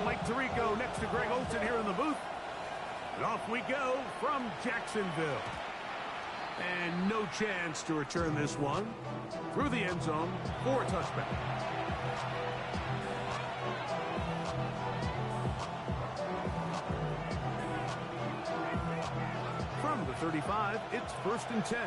Mike Tirico next to Greg Olsen here in the booth. And off we go from Jacksonville. And no chance to return this one through the end zone for a touchback. From the 35, it's 1st and 10.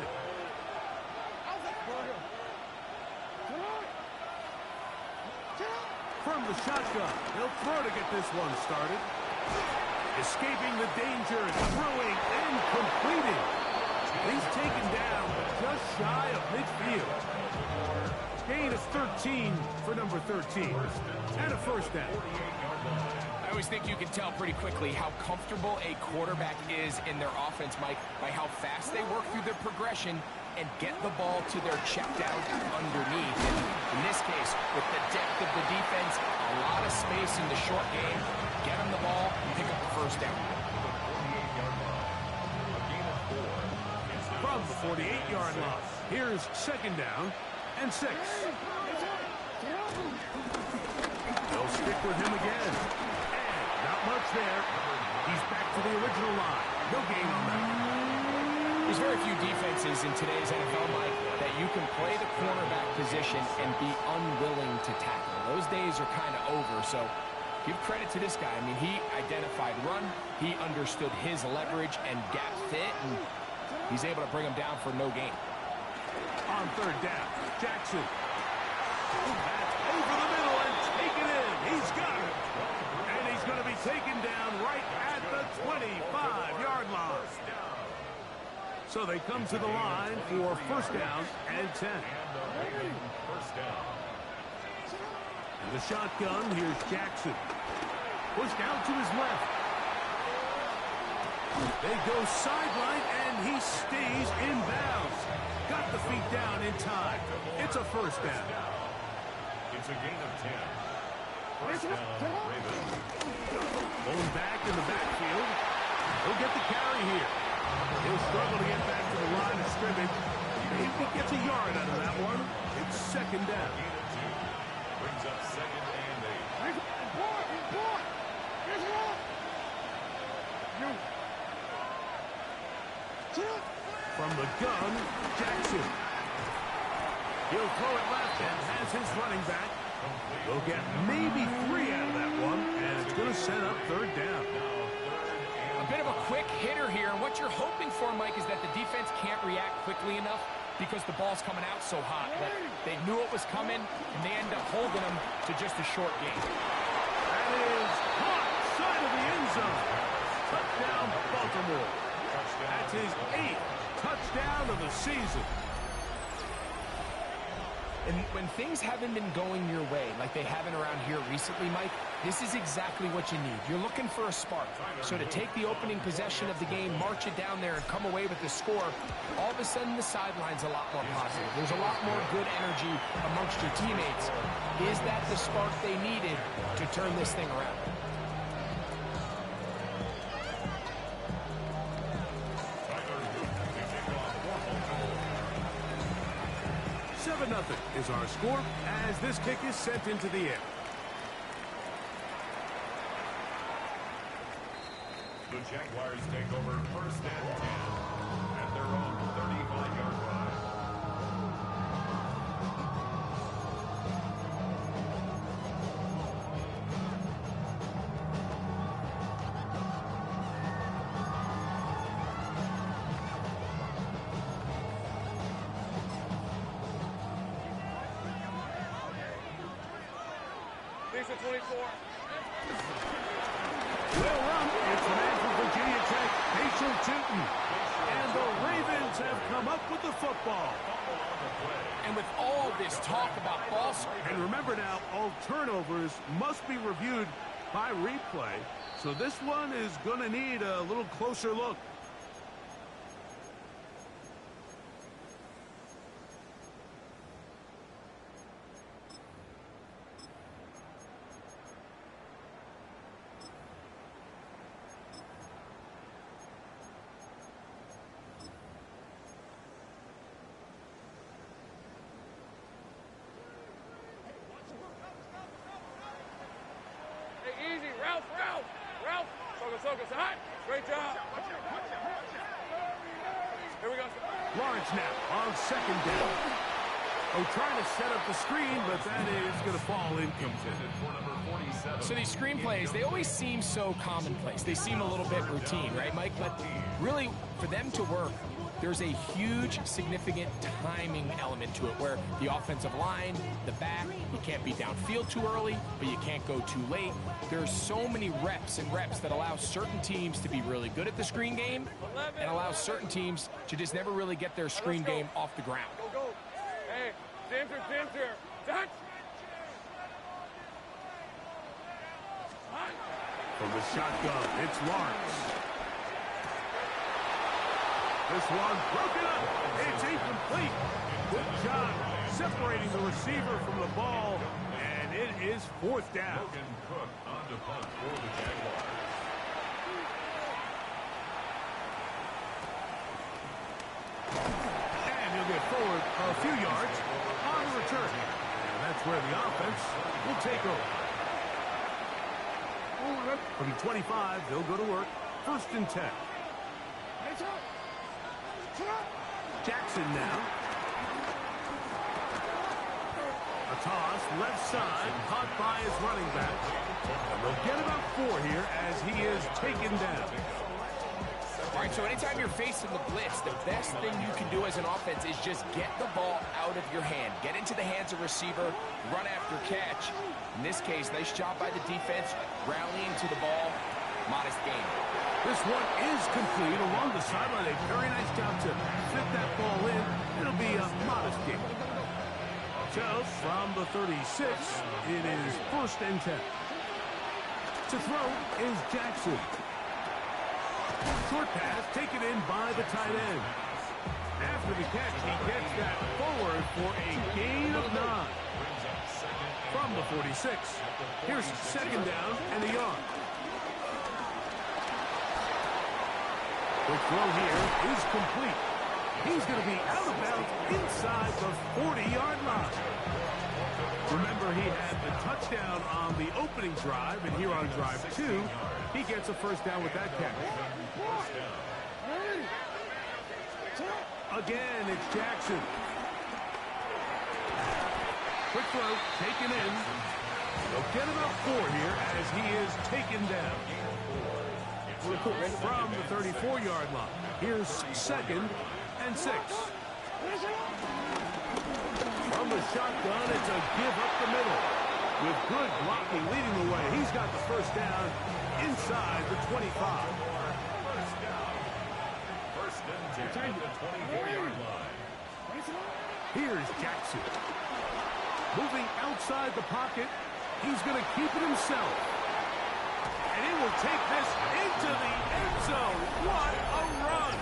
From the shotgun, he'll throw to get this one started. Escaping the danger, throwing and completing. He's taken down just shy of midfield. Gain is 13 for number 13. And a first down. I always think you can tell pretty quickly how comfortable a quarterback is in their offense, Mike, by how fast they work through their progression and get the ball to their check down underneath. And in this case, with the depth of the defense, a lot of space in the short game, get them the ball and pick up the first down. From the 48-yard line, here's 2nd down and 6. They'll stick with him again. And not much there. He's back to the original line. No gain on that. There's very few defenses in today's NFL, Mike, that you can play the cornerback position and be unwilling to tackle. Those days are kind of over, so give credit to this guy. I mean, he identified run, he understood his leverage and gap fit, and he's able to bring him down for no gain. On 3rd down, Jackson. That's over the middle and taken in. He's got it. And he's going to be taken down right at the 25-yard line. So they come to the line for 1st down and 10. And the shotgun, here's Jackson. Pushed out to his left. They go sideline, and he stays in bounds. Got the feet down in time. It's a 1st down. It's a gain of 10. First down, Ravens. Going back in the backfield. He'll get the carry here. He'll struggle to get back to the line of scrimmage. If he gets a yard out of that one, it's 2nd down. Brings up 2nd and 8. From the gun, Jackson. He'll throw it left and has his running back. He'll get maybe 3 out of that one, and it's going to set up 3rd down. A bit of a quick hitter here, and what you're hoping for, Mike, is that the defense can't react quickly enough because the ball's coming out so hot. But they knew it was coming, and they end up holding them to just a short game. That is caught side of the end zone. Touchdown, Baltimore. That's his 8th touchdown of the season. And when things haven't been going your way, like they haven't around here recently, Mike, this is exactly what you need. You're looking for a spark. So to take the opening possession of the game, march it down there, and come away with the score, all of a sudden the sideline's a lot more positive. There's a lot more good energy amongst your teammates. Is that the spark they needed to turn this thing around? 7-0 is our score as this kick is sent into the air. The Jaguars take over 1st and 10 at their own 35-yard line. Well run. It's the man from Virginia Tech, Rachel Tootin. And the Ravens have come up with the football. And with all this talk about ball screen. And remember now, all turnovers must be reviewed by replay. So this one is going to need a little closer look. focus. Hot. Great job. Here we go. Lawrence now on second down. Oh, trying to set up the screen, but that is going to fall incomplete. So these screen plays, they always seem so commonplace. They seem a little bit routine, right, Mike? But really, for them to work, there's a huge, significant timing element to it where the offensive line, the back, you can't be downfield too early, but you can't go too late. There's so many reps and reps that allow certain teams to be really good at the screen game and allow certain teams to just never really get their screen game off the ground. Go, go. Hey, center. Touch. From the shotgun, it's Lawrence. This one broken up. It's incomplete. Good job separating the receiver from the ball, and it is fourth down. Cook on to punt for the Jaguars. And he'll get forward a few yards on the return. And that's where the offense will take over. From the 25, they'll go to work. First and 10. Jackson now. A toss, left side, caught by his running back. And they'll get about 4 here as he is taken down. All right, so anytime you're facing the blitz, the best thing you can do as an offense is just get the ball out of your hand. Get into the hands of receiver, run after catch. In this case, nice job by the defense, rallying to the ball. Modest gain. This one is complete along the sideline. A very nice job to fit that ball in. It'll be a modest gain. So, from the 36, it is first and 10. To throw is Jackson. Short pass taken in by the tight end. After the catch, he gets that forward for a gain of 9. From the 46, here's second down and a yard. The throw here is complete. He's going to be out of bounds inside the 40-yard line. Remember, he had the touchdown on the opening drive, and here on drive 2, he gets a first down with that catch. Again, it's Jackson. Quick throw, taken in. They'll get about 4 here as he is taken down. From the 34-yard line. Here's second and 6. From the shotgun, it's a give up the middle. With good blocking leading the way, he's got the first down inside the 25. First and 10 at the 24-yard line. Here's Jackson. Moving outside the pocket, he's going to keep it himself. And he will take this into the end zone. What a run!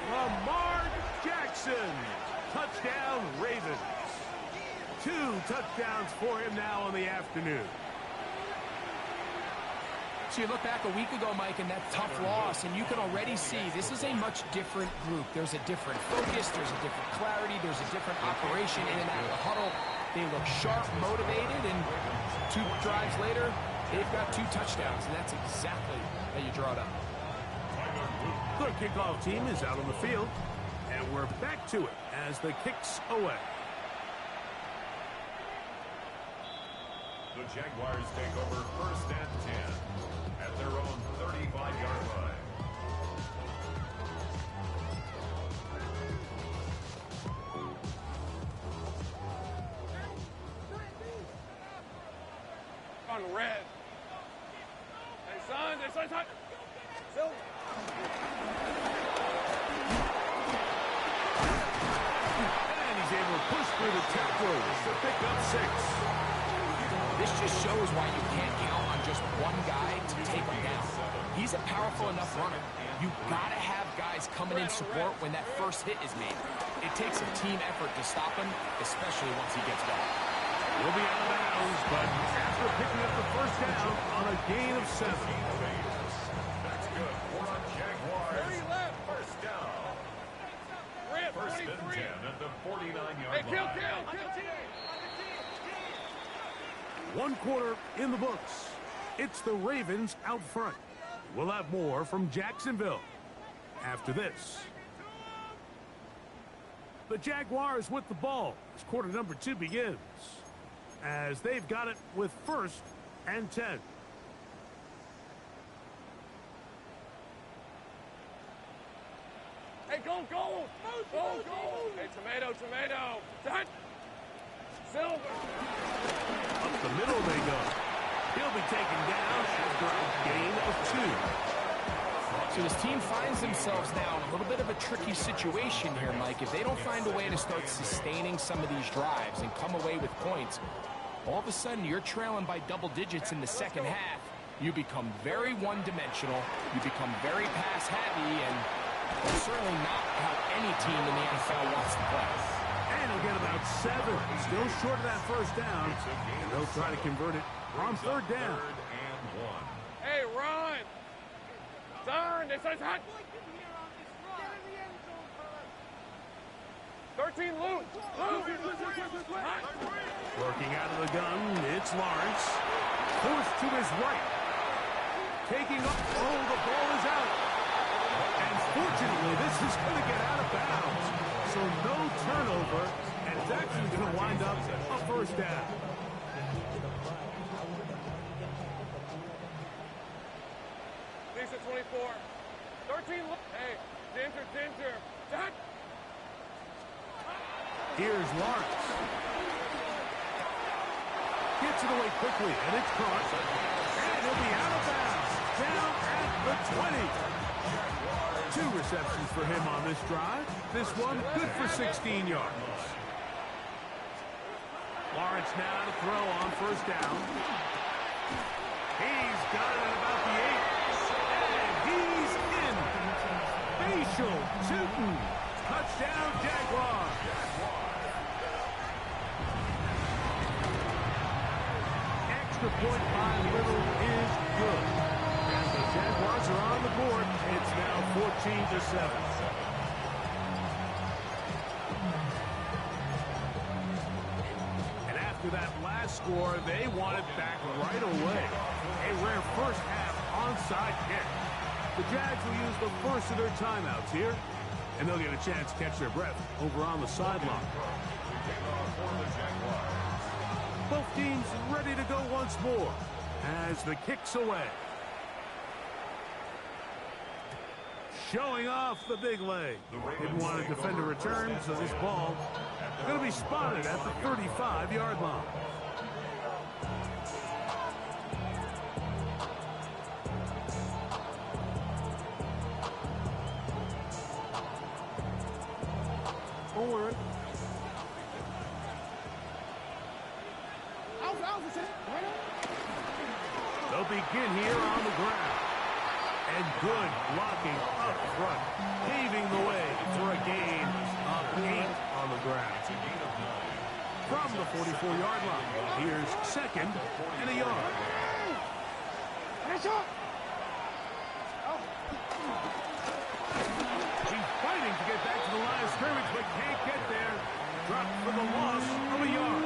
Lamar Jackson. Touchdown, Ravens. 2 touchdowns for him now in the afternoon. So you look back a week ago, Mike, and that tough loss, and you can already see this is a much different group. There's a different focus, there's a different clarity, there's a different operation in and out of the huddle. They look sharp, motivated, and 2 drives later, they've got 2 touchdowns, and that's exactly how you draw it up. The kickoff team is out on the field, and we're back to it as the kicks away. The Jaguars take over first and 10 at their own 35-yard line. On red. Hey, son. Bill. And he's able to push through the tackles to pick up 6. This just shows why you can't count on just one guy to take him down. He's a powerful enough runner. You've got to have guys coming in support when that first hit is made. It takes a team effort to stop him, especially once he gets going. Will be out of bounds, but after picking up the first down on a gain of 7. That's good for the Jaguars. First down. First and 10 at the 49-yard line. Kill. 1 quarter in the books. It's the Ravens out front. We'll have more from Jacksonville after this. The Jaguars with the ball as quarter number 2 begins, as they've got it with 1st and 10. Hey, go, go! Go, go! Hey, tomato, tomato! Done! Silver! Up the middle they go. He'll be taken down after a gain of 2. So this team finds themselves now in a little bit of a tricky situation here, Mike. If they don't find a way to start sustaining some of these drives and come away with points, all of a sudden you're trailing by double digits in the second half. You become very one-dimensional. You become very pass-heavy, and that's certainly not how any team in the NFL wants to play. And he'll get about 7. Still short of that first down. And they'll try to convert it on 3rd down. Hey, run! Turn! They say hot! 13 loose! Working out of the gun, it's Lawrence. Forced to his right. Taking up. Oh, the ball is out. And fortunately, this is going to get out of bounds. So no turnover, and it's actually going to wind up a 1st down. Lisa 24. 13 look. Hey, Ginger. Done! Here's Lawrence. Gets it away quickly, and it's caught. And he'll be out of bounds. Down at the 20. 2 receptions for him on this drive. This one good for 16 yards. Lawrence now to throw on 1st down. He's got it at about the 8. And he's in. Facial shooting. Touchdown, Jaguars. Extra point by Little is good. And the Jaguars are on the board. It's now 14-7. And after that last score, they want it back right away. A rare first half onside kick. The Jags will use the first of their timeouts here, and they'll get a chance to catch their breath over on the sideline. Both teams ready to go once more as the kick's away. Showing off the big leg. Didn't want to defend a return, so this ball going to be spotted at the 35-yard line. Forward. They'll begin here on the ground. And good blocking up front, paving the way for a gain of 8 on the ground. From the 44-yard line, here's 2nd and a yard. He's fighting to get back to the line of scrimmage, but can't get there. Dropped for the loss of a yard.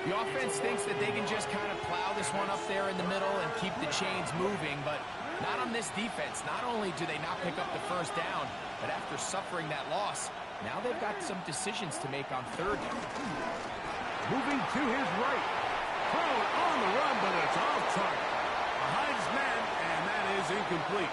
The offense thinks that they can just kind of plow this one up there in the middle and keep the chains moving, but not on this defense. Not only do they not pick up the 1st down, but after suffering that loss, now they've got some decisions to make on 3rd down. Moving to his right. Throw on the run, but it's off target. Behind his man, and that is incomplete.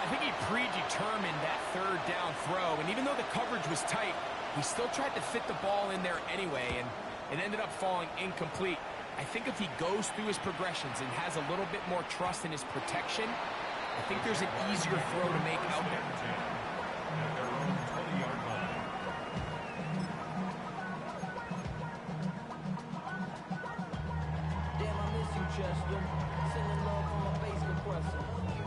I think he predetermined that 3rd down throw, and even though the coverage was tight, he still tried to fit the ball in there anyway, and it ended up falling incomplete. I think if he goes through his progressions and has a little bit more trust in his protection, I think there's an easier throw to make out there. Damn, I miss you, Chester. Sending love from my bass compressor.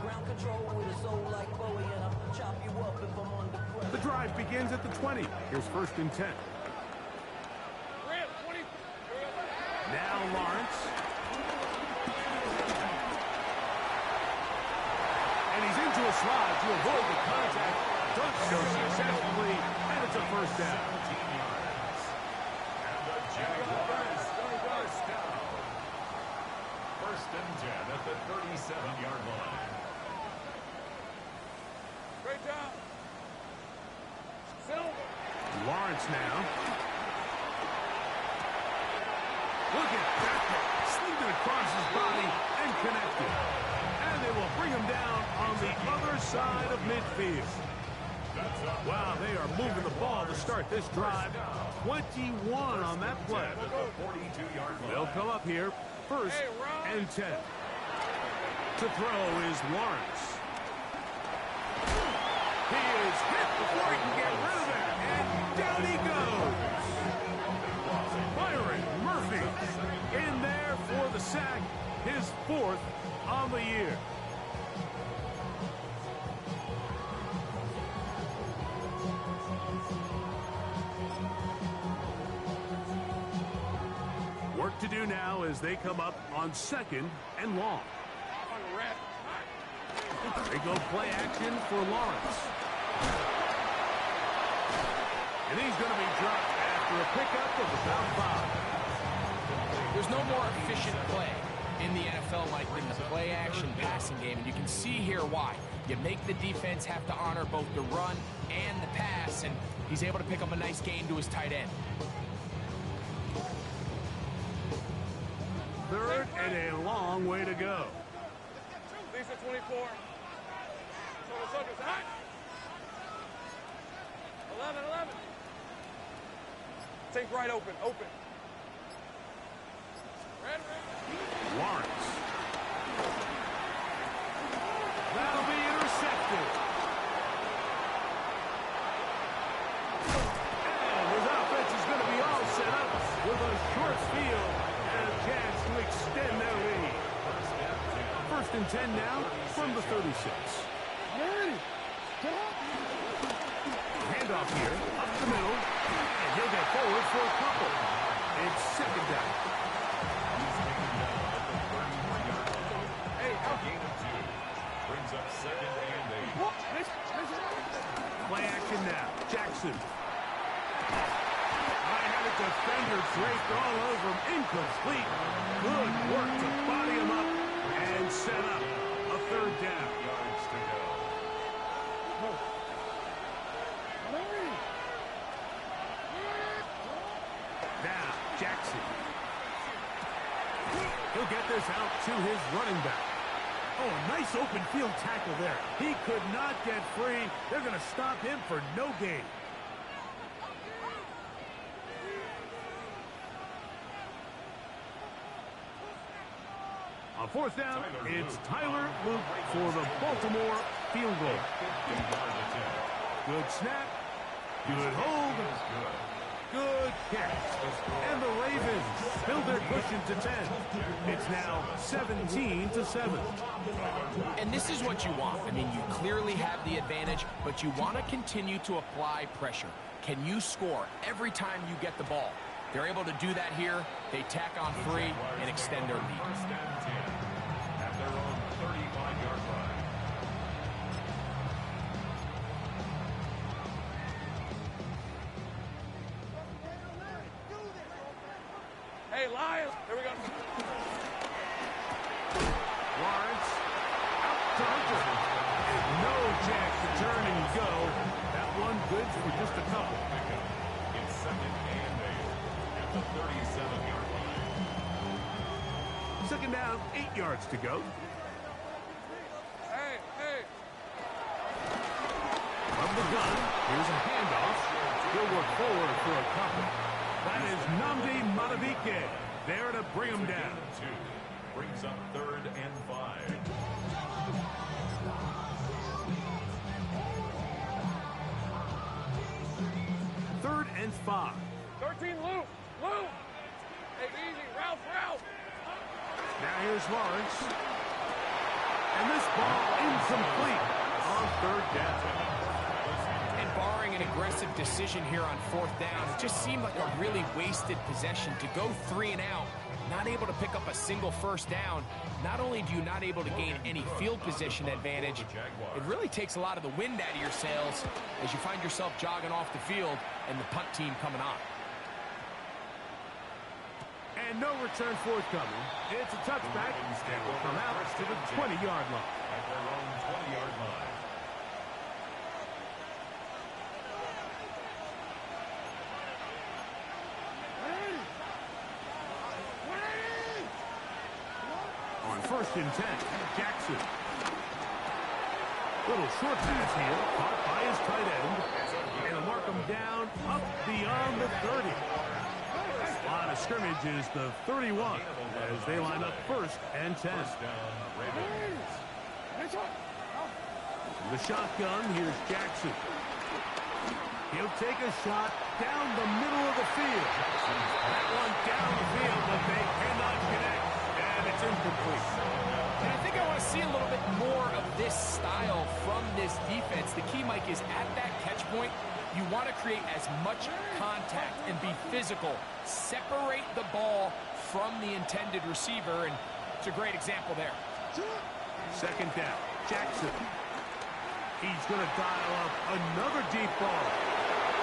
Ground control with a soul like Bowie, and I'll chop you up if I'm under pressure. The drive begins at the 20. Here's 1st and 10. Now Lawrence. And he's into a slide to avoid the contact. Does so successfully, and it's a 1st down. And the Jaguars first down. 1st and 10 at the 37-yard line. Great job. Silver. Lawrence now. Look at that. Slinged it across his body and connected. And they will bring him down on the other side of midfield. Wow, they are moving the ball to start this drive. 21 on that play. They'll come up here. First and 10. To throw is Lawrence. He is hit before he can get rid of it. And down he goes. Byron Murphy in there for the sack. His 4th on the year. Work to do now as they come up on 2nd and long. They go play action for Lawrence. And he's going to be dropped after a pickup of about 5. There's no more efficient play in the NFL like in the play-action passing game, and you can see here why. You make the defense have to honor both the run and the pass, and he's able to pick up a nice gain to his tight end. 3rd and a long way to go. Lisa 24. 11. Take right open. Red. Lawrence. That'll be intercepted. And his offense is going to be all set up with a short field and a chance to extend their lead. 1st and 10 now from the 36. Handoff here, up the middle, and he'll get forward for a couple. It's 2nd down. Hey, gain of 2. Brings up 2nd and 8. Play action now. Jackson. I had a defender draped all over him. Incomplete. Good work to body him up and set up a 3rd down. Yards to go. Now, Jackson. He'll get this out to his running back. Oh, a nice open field tackle there. He could not get free. They're going to stop him for no gain. On 4th down, it's Tyler Luke for the Baltimore field goal. Good snap. Good hold. Good catch. And the Ravens build their cushion to 10. It's now 17-7. And this is what you want. I mean, you clearly have the advantage, but you want to continue to apply pressure. Can you score every time you get the ball? They're able to do that here. They tack on 3 and extend their lead. 1st and 10 at their own 35-yard line. Hey, Lions. Here we go. Lawrence out to Hunter. And no chance to turn and go. That one good for just a couple. It's 2nd and 8 at the 37-yard line. 2nd down, 8 yards to go. Hey. From the gun, here's a handoff. He'll work forward for a couple. That is Nnamdi Madubuike there to bring him down. 2 brings up 3rd and 5. Third and 5. 13, Luke. Hey, easy. Ralph. Now here's Lawrence. And this ball incomplete on 3rd down. And barring an aggressive decision here on 4th down, it just seemed like a really wasted possession to go 3 and out, not able to pick up a single 1st down. Not only do you not able to gain any field position advantage, it really takes a lot of the wind out of your sails as you find yourself jogging off the field and the punt team coming on. And no return forthcoming. It's a touchback and will come out to the 20-yard line. At their own 20-yard line. first and 10. Jackson. Little short pass here, caught by his tight end. And he'll mark him down up beyond the 30. Line of scrimmage is the 31 as they line up first and 10. The shotgun, here's Jackson. He'll take a shot down the middle of the field. That one down the field, but they cannot connect, and it's incomplete. And I think I want to see a little bit more of this style from this defense. The key, Mike, is at that catch point, you want to create as much contact and be physical. Separate the ball from the intended receiver, and it's a great example there. Second down, Jackson. He's going to dial up another deep ball.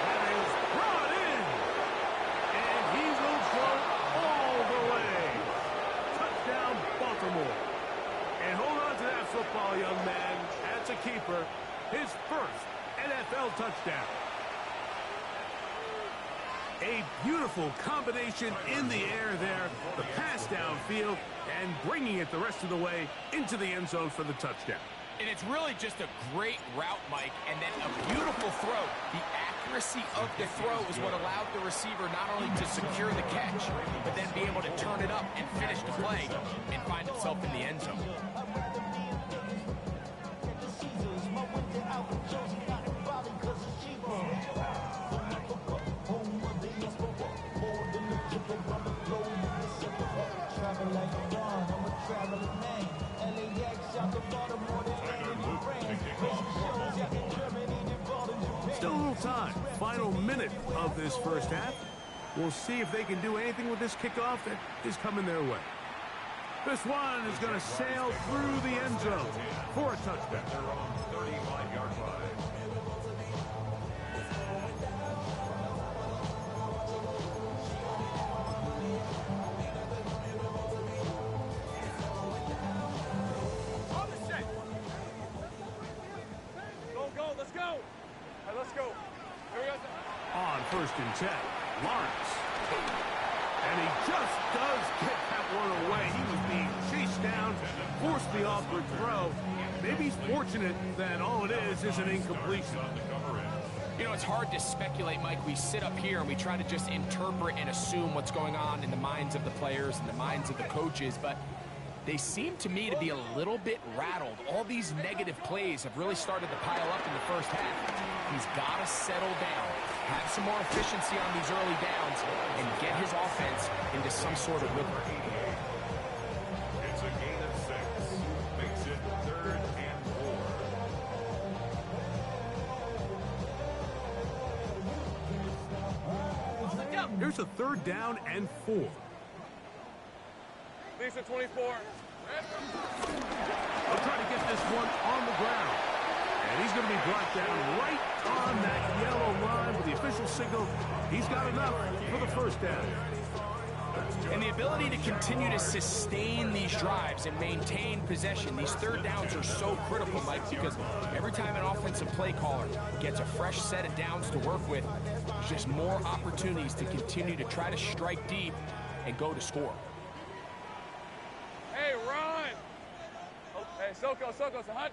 That is brought in. And he will go all the way. Touchdown, Baltimore. And hold on to that football, young man. That's a keeper. His first NFL touchdown. A beautiful combination in the air there. The pass downfield and bringing it the rest of the way into the end zone for the touchdown. And it's really just a great route, Mike, and then a beautiful throw. The accuracy of the throw is what allowed the receiver not only to secure the catch, but then be able to turn it up and finish the play and find himself in the end zone. Still a little time. Final minute of this first half. We'll see if they can do anything with this kickoff that is coming their way. This one is going to sail through the end zone for a touchdown. 35-yard line. Let's go. Right, let's go. Here we go. On first and 10, Lawrence. And he just does get that one away. He was being chased down, forced the awkward throw. Maybe he's fortunate that all it is an incompletion. You know, it's hard to speculate, Mike. We sit up here and we try to just interpret and assume what's going on in the minds of the players and the minds of the coaches, but they seem to me to be a little bit rattled. All these negative plays have really started to pile up in the first half. He's got to settle down, have some more efficiency on these early downs, and get his offense into some sort of rhythm. It's a gain of 6. Makes it 3rd and 4. Here's a 3rd down and 4. Lisa 24. They'll try to get this one on the ground. And he's going to be brought down right on that yellow line with the official signal. He's got enough for the first down. And the ability to continue to sustain these drives and maintain possession, these 3rd downs are so critical, Mike, because every time an offensive play caller gets a fresh set of downs to work with, there's just more opportunities to continue to try to strike deep and go to score. Hey, Ron. Oh, hey, Soko, so hut.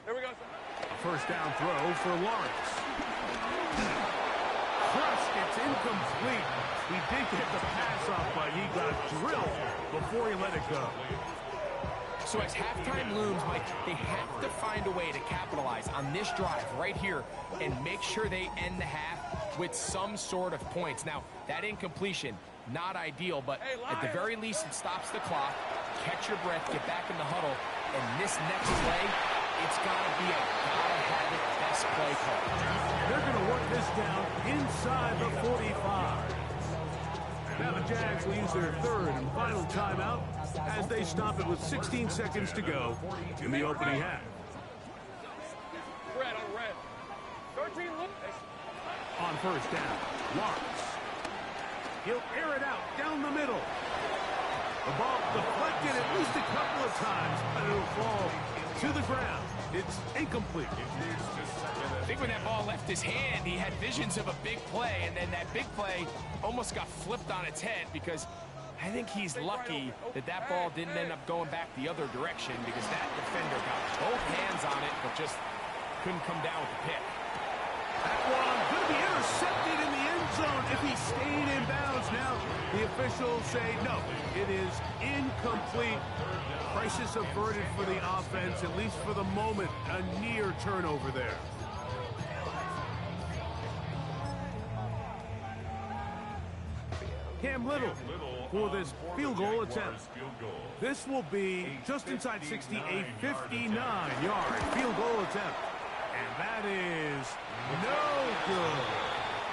There we go. A first down throw for Lawrence. Crushed, it's incomplete. He did get the pass off, but he got drilled before he let it go. So as halftime looms, Mike, they have to find a way to capitalize on this drive right here and make sure they end the half with some sort of points. Now, that incompletion, not ideal, but at the very least, it stops the clock. Catch your breath, get back in the huddle, and this next play, it's got to be a gotta-have-it best play call. They're going to work this down inside the 45. Now the Jags will use their 3rd and final timeout as they stop it with 16 seconds to go in the opening half. Red on red. 13 look. On first down, Lawrence. He'll air it out down the middle. The ball deflected at least a couple of times, but it'll fall to the ground. It's incomplete. I think when that ball left his hand, he had visions of a big play, and then that big play almost got flipped on its head because I think he's lucky that that ball didn't end up going back the other direction because that defender got both hands on it but just couldn't come down with the pick. That one going to be intercepted in the end zone if he stayed in bounds. Now the officials say no, it is incomplete. Crisis averted for the offense, at least for the moment. A near turnover there. Cam Little for this field goal attempt. This will be just inside 60, a 59-yard field goal attempt. And that is no good.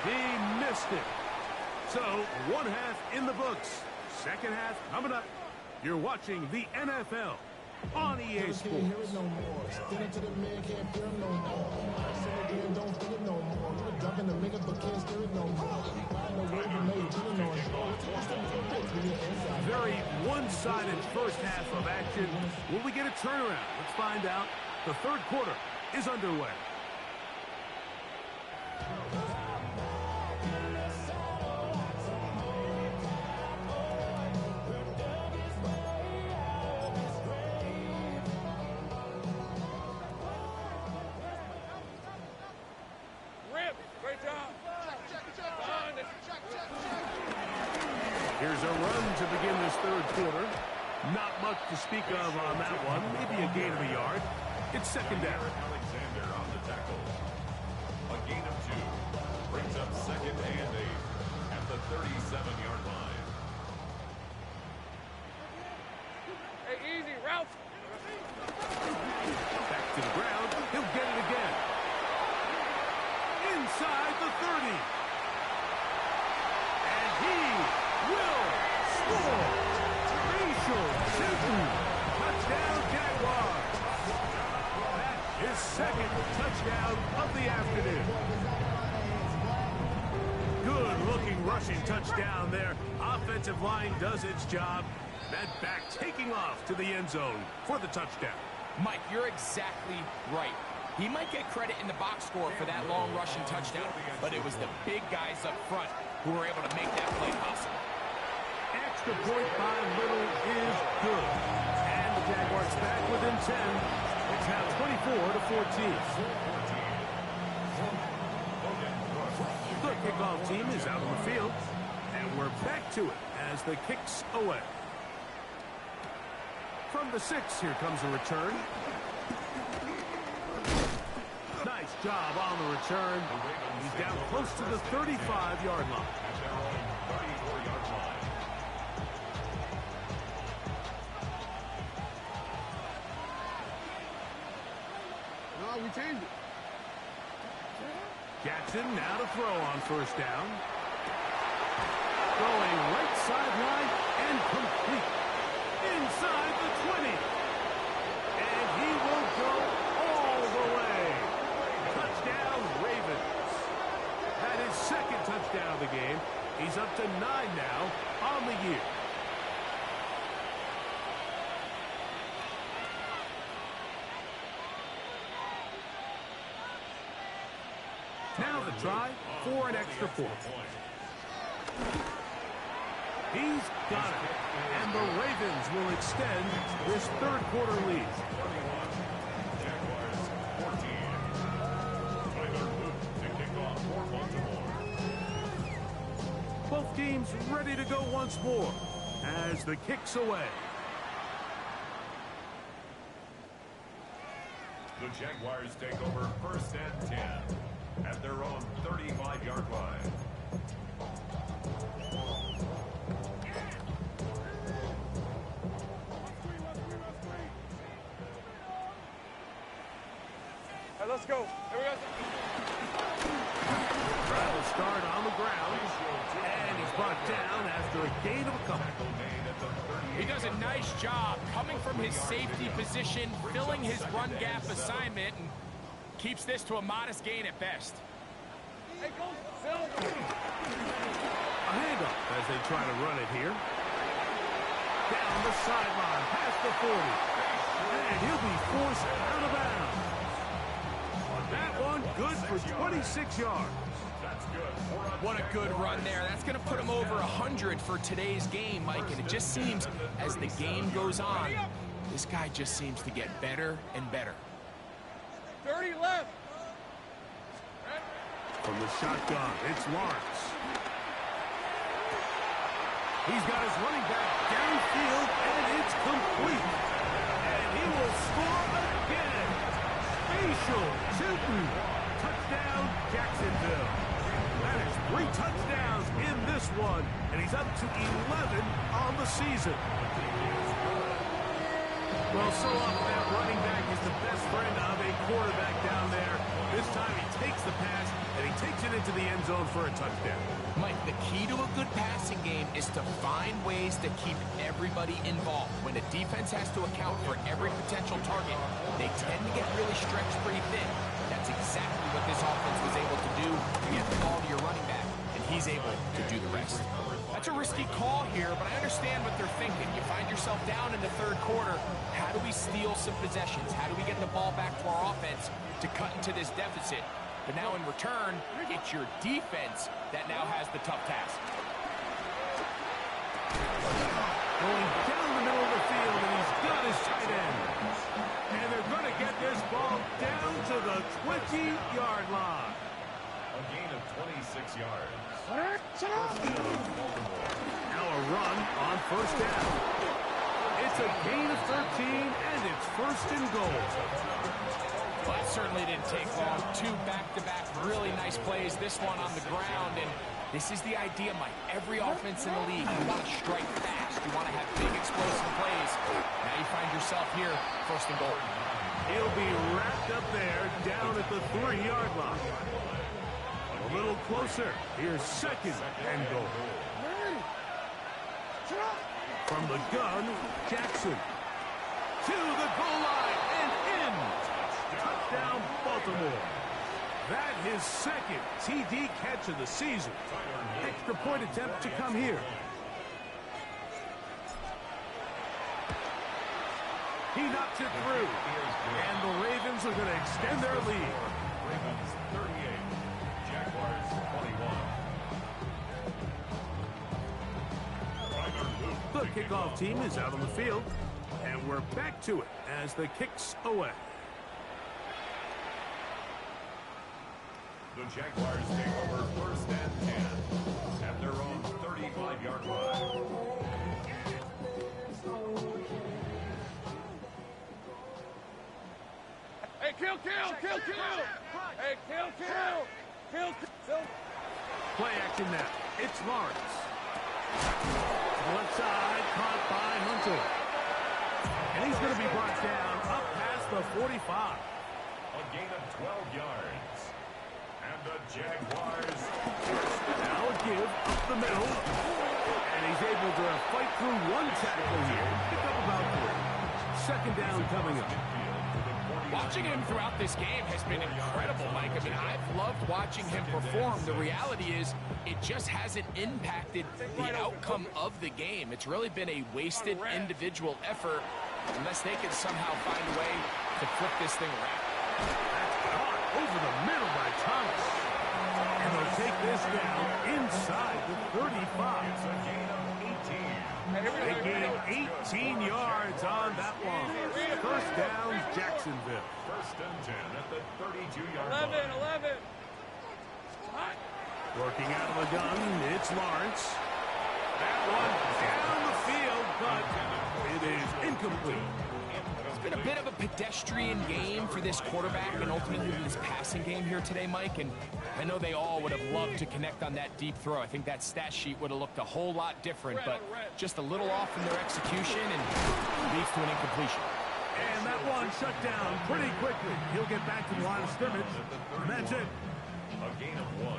He missed it. So, one half in the books. Second half coming up. You're watching the NFL on EA Sports. Very one-sided first half of action. Will we get a turnaround? Let's find out. The third quarter is underway. Here's a run to begin this third quarter. Not much to speak of on that one. Maybe a gain of a yard. It's second down. Alexander on the tackle. A gain of 2. Brings up second and 8 at the 37-yard line. Hey, easy, route. Back to the ground. He'll get it again. Inside the 30. And he will score. Rachel Sutton. Touchdown, Jaguars. That is second touchdown of the afternoon. Good-looking rushing touchdown there. Offensive line does its job. That back taking off to the end zone for the touchdown. Mike, you're exactly right. He might get credit in the box score for that long rushing touchdown, but it was the big guys up front who were able to make that play possible. Extra point by Little is good. And the Jaguars back within 10. It's now 24-14. The kickoff team is out on the field. And we're back to it as the kicks away. From the 6, here comes a return. Nice job on the return. He's down close to the 35-yard line. No, we changed it. Jackson now to throw on first down. Throwing right sideline and complete. Inside the 20. And he will go all the way. Touchdown, Ravens. That is second touchdown of the game. He's up to 9 now on the year. Now the try for an extra point. He's got it. And the Ravens will extend this third quarter lead. Jaguars 14. Tyler Boot to kick off for Baltimore. Both teams ready to go once more as the kick's away. The Jaguars take over first and 10 at their own 35-yard line. Hey, let's go. Here we go. Trial will start on the ground, and he's brought down after a gain of a couple. He does a nice job coming from his safety position, filling his run gap assignment, and keeps this to a modest gain at best. Hey, go, Phil. A handoff as they try to run it here. Down the sideline, past the 40. And he'll be forced out of bounds. That one good for 26 yards. That's good for a What a good run there. That's going to put him over 100 for today's game, Mike. And it just seems as the game goes on, this guy just seems to get better and better. 30 left. From the shotgun, it's Lawrence. He's got his running back downfield, and it's complete. And he will score again. Facial shooting. Touchdown, Jacksonville. That is 3 touchdowns in this one, and he's up to 11 on the season. Well, so often that running back is the best friend of a quarterback down there. This time he takes the pass, and he takes it into the end zone for a touchdown. Mike, the key to a good passing game is to find ways to keep everybody involved. When a defense has to account for every potential target, they tend to get really stretched pretty thin. That's exactly what this offense was able to do. You get the ball to your running back, and he's able to do the rest. That's a risky call here, but I understand what they're thinking. You find yourself down in the third quarter. How do we steal some possessions? How do we get the ball back to our offense to cut into this deficit? But now in return, it's your defense that now has the tough task. Going down the middle of the field, and he's got his tight end. And they're going to get this ball down to the 20-yard line. A gain of 26 yards. Now a run on first down. It's a gain of 13, and it's first and goal. Well, that certainly didn't take long. 2 back-to-back really nice plays. This one on the ground, and this is the idea, Mike. Every offense in the league, you want to strike fast. You want to have big explosive plays. Now you find yourself here, first and goal. He'll be wrapped up there down at the 3-yard line. A little closer. Here's second and goal. From the gun, Jackson. To the goal line and in. Touchdown, Baltimore. That his second TD catch of the season. Extra point attempt to come here. He knocks it through. And the Ravens are going to extend their lead. Ravens 38, Jaguars 21. The kickoff team is out on the field, and we're back to it as the kicks away. The Jaguars take over first and 10 at their own 35-yard line. Hey, kill! Hey, kill! Play action now. It's Lawrence. Left side, caught by Hunter. And he's going to be brought down up past the 45. A gain of 12 yards. And the Jaguars. Now a give up the middle. And he's able to fight through one tackle here. Pick up about 3. Second down coming up. Watching him throughout this game has been incredible, Mike. I mean, I've loved watching him perform. The reality is it just hasn't impacted the outcome of the game. It's really been a wasted individual effort unless they can somehow find a way to flip this thing around. That's caught over the middle by Thomas. And they'll take this down inside the 35. It's a gain of 18. They gain 18 yards on that one. First down, Jacksonville. First and 10 at the 32-yard line. 11. Working out of the gun, it's Lawrence. That one down the field, but it is incomplete. It's been a bit of a pedestrian game for this quarterback and ultimately this passing game here today, Mike. And I know they all would have loved to connect on that deep throw. I think that stat sheet would have looked a whole lot different, but just a little off in their execution and leads to an incompletion. And that one shut down pretty quickly. He'll get back to the line of scrimmage. And that's it. A gain of 1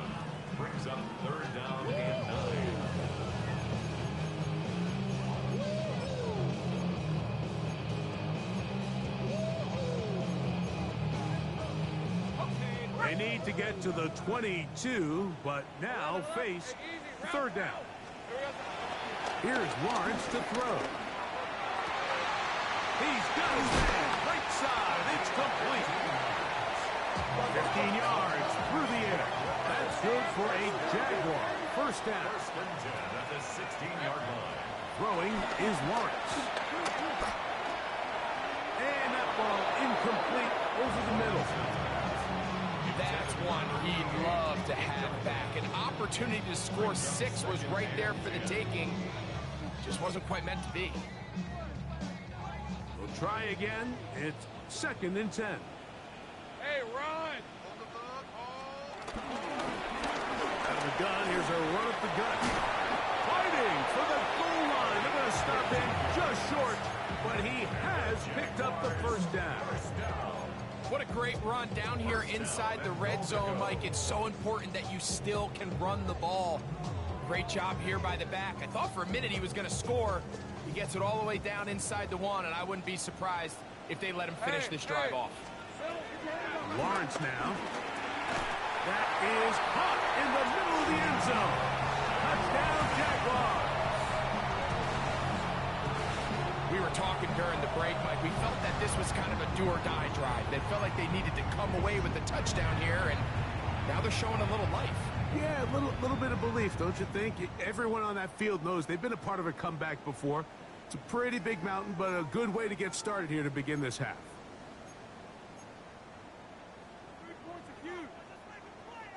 brings up third down and 9. They need to get to the 22, but now face third down. Here's Lawrence to throw. He's got his man right side. It's complete. 15 yards through the air. That's good for a Jaguar. First down. First and 10 at the 16-yard line. Throwing is Lawrence. And that ball incomplete over the middle. That's one he'd love to have back. An opportunity to score 6 was right there for the taking. Just wasn't quite meant to be. We'll try again. It's second and 10. Hey, run! Out of the gun, here's a run up the gut. Fighting for the goal line. They're going to stop him just short, but he has picked up the first down. What a great run down here inside the red zone, Mike. It's so important that you still can run the ball. Great job here by the back. I thought for a minute he was going to score. He gets it all the way down inside the 1, and I wouldn't be surprised if they let him finish this drive off. Lawrence now. That is caught in the middle of the end zone. Touchdown, Jaguars. We were talking during the break, Mike. We felt that this was kind of a do-or-die drive. They felt like they needed to come away with the touchdown here, and now they're showing a little life. Yeah, a little bit of belief, don't you think? Everyone on that field knows they've been a part of a comeback before. It's a pretty big mountain, but a good way to get started here to begin this half.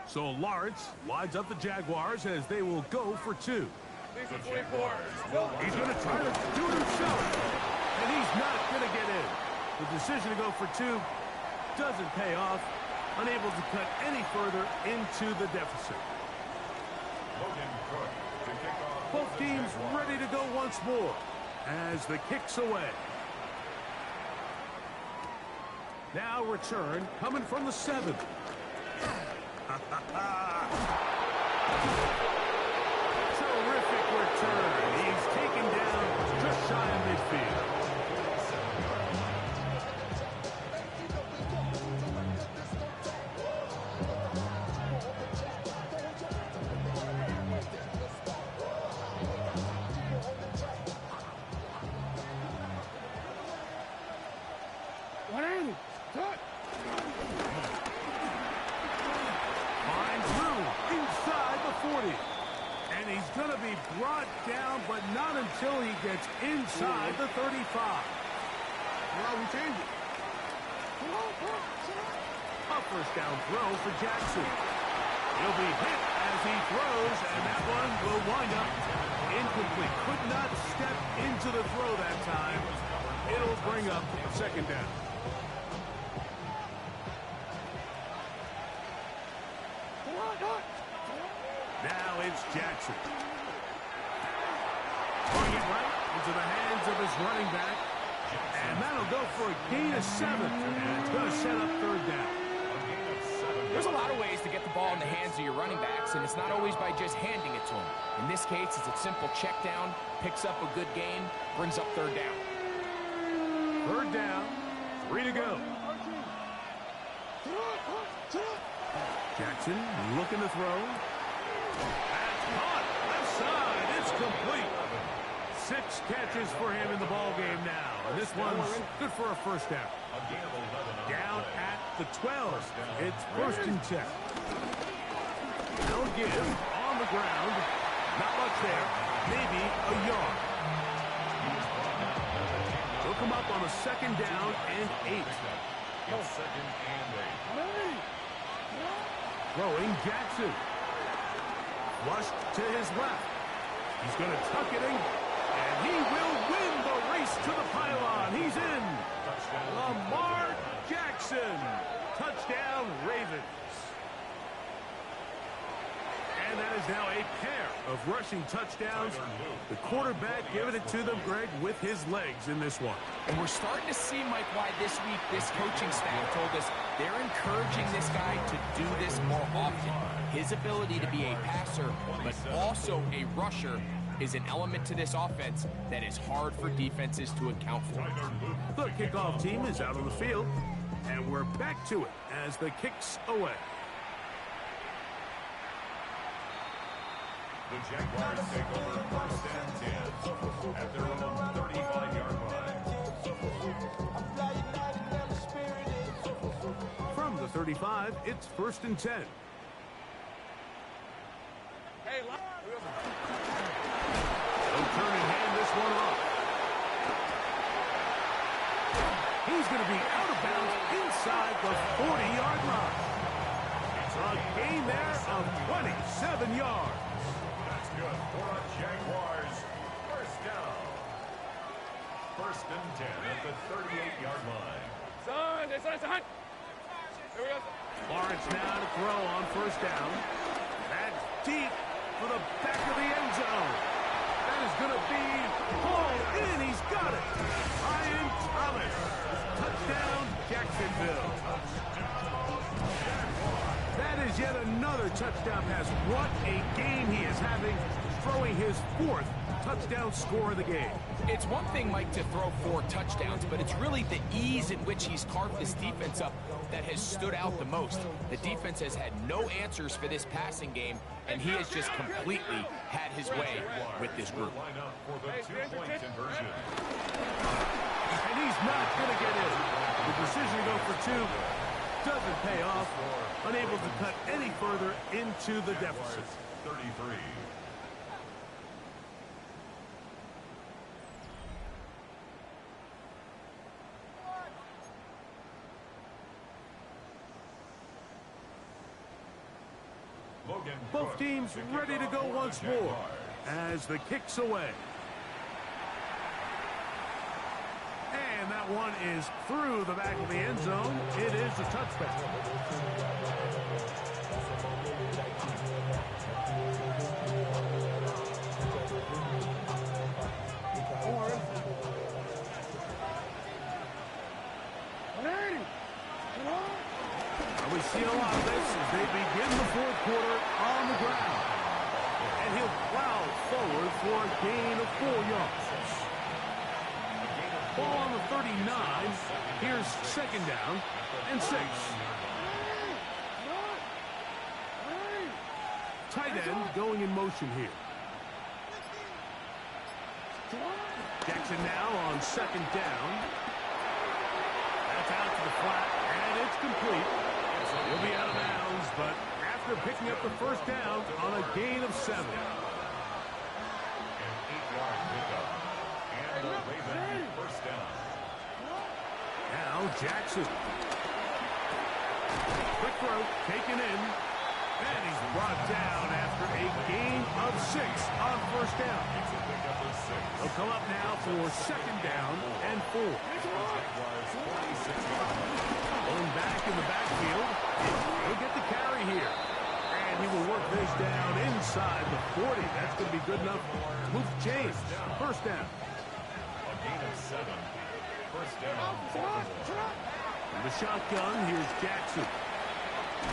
So Lawrence lines up the Jaguars as they will go for 2. These are 24. He's going to try to do it himself, and he's not going to get in. The decision to go for 2 doesn't pay off, unable to cut any further into the deficit. Both teams ready to go once more as the kick's away. Now return coming from the 7. Terrific return. He's taken down just shy of midfield. Brought down, but not until he gets inside the 35. Well, we change it. A first down throw for Jackson. He'll be hit as he throws, and that one will wind up incomplete. Could not step into the throw that time. It'll bring up second down. Now it's Jackson. Throwing it right into the hands of his running back. And that'll go for a gain of 7. And it's going to set up third down. There's a lot of ways to get the ball in the hands of your running backs, and it's not always by just handing it to them. In this case, it's a simple check down, picks up a good gain, brings up third down. Third down, 3 to go. Jackson looking to throw. That's caught. Left side. It's complete. 6 catches for him in the ball game now. And this one's good for a first down. Down at the 12. It's first and 10. They'll give on the ground. Not much there. Maybe a yard. They'll come up on a second down and 8. Second and 8. Throwing Jackson. Flushed to his left. He's going to tuck it in. And he will win the race to the pylon. He's in. Lamar Jackson. Touchdown, Ravens. And that is now a pair of rushing touchdowns. The quarterback giving it to them, Greg, with his legs in this one. And we're starting to see, Mike, why this week this coaching staff told us they're encouraging this guy to do this more often. His ability to be a passer, but also a rusher, is an element to this offense that is hard for defenses to account for. The kickoff team is out on the field, and we're back to it as the kick's away. The Jaguars take over first and 10 at their own 35-yard line. From the the 35, it's 1st and 10. Hey, They'll turn and hand this one off. He's going to be out of bounds inside the 40-yard line. A gain there of 27 yards. That's good for our Jaguars. First down. 1st and 10 at the 38-yard line. son. Here we go. Lawrence now to throw on 1st down. That's deep for the back of the end zone. That is going to be hauled in. He's got it. Ryan Thomas. Touchdown, Jacksonville. That is yet another touchdown pass. What a game he is having, throwing his 4th touchdown score of the game. It's one thing, Mike, to throw 4 touchdowns, but it's really the ease in which he's carved this defense up that has stood out the most. The defense has had no answers for this passing game, and he has just completely had his way with this group. Line up for the 2-point conversion. And he's not going to get in. The decision to go for 2 doesn't pay off. Unable to cut any further into the deficit. 33. Both teams ready to go once more as the kick's away. And that one is through the back of the end zone. It is a touchback. We see a lot of this as they begin the 4th quarter on the ground. And he'll plow forward for a gain of 4 yards. Ball on the 39. Here's 2nd down and 6. Tight end going in motion here. Jackson now on 2nd down. That's out to the flat, and it's complete. He'll be out of bounds, but after picking up the 1st down on a gain of 7. An 8-yard pickup. And the Ravens 1st down. Now Jackson. Quick throw, taken in. And he's brought down after a gain of 6 on 1st down. It's a pickup of 6. They'll come up now for 2nd down and 4. Jaguars 46 yards. Going back in the backfield. He'll get the carry here. And he will work this down inside the 40. That's going to be good enough to move James. 1st down. A gain of 7. 1st down. From the shotgun, here's Jackson. A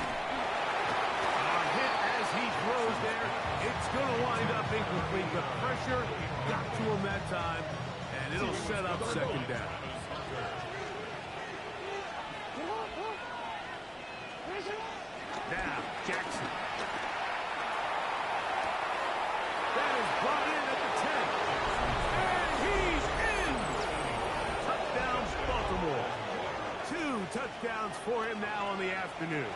hit as he throws there. It's going to wind up incomplete. The pressure got to him that time. And it'll set up 2nd down. Now, Jackson. That is brought in at the 10. And he's in! Touchdowns, Baltimore. 2 touchdowns for him now on the afternoon.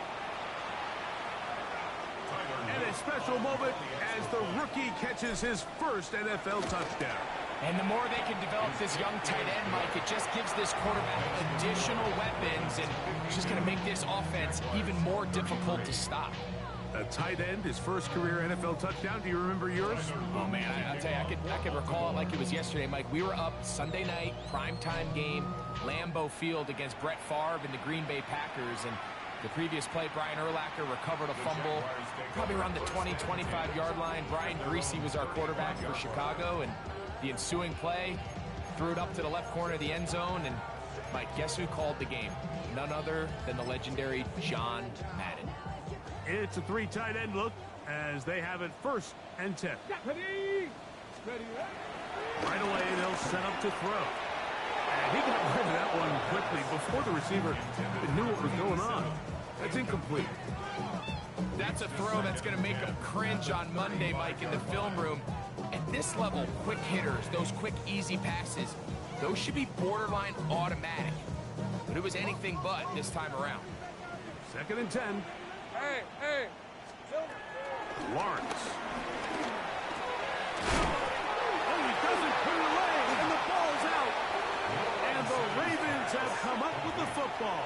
And a special moment as the rookie catches his 1st NFL touchdown. And the more they can develop this young tight end, Mike, it just gives this quarterback additional weapons, and it's just going to make this offense even more difficult to stop. A tight end, his 1st career NFL touchdown. Do you remember yours? Oh, man, I'll tell you, I could recall it like it was yesterday, Mike. We were up Sunday night, primetime game, Lambeau Field against Brett Favre and the Green Bay Packers, and the previous play, Brian Urlacher recovered a fumble probably around the 20, 25-yard line. Brian Greasy was our quarterback for Chicago, and the ensuing play, threw it up to the left corner of the end zone, and Mike, guess who called the game? None other than the legendary John Madden. It's a 3 tight end look as they have it 1st and 10. Right away, they'll set up to throw. And he got rid of that one quickly before the receiver knew what was going on. That's incomplete. That's a throw that's going to make them cringe on Monday, Mike, in the film room. At this level, quick hitters, those quick, easy passes, those should be borderline automatic. But it was anything but this time around. Second and 10. Hey, hey. Lawrence. Oh, he doesn't put it away, and the ball's out. And the Ravens have come up with the football.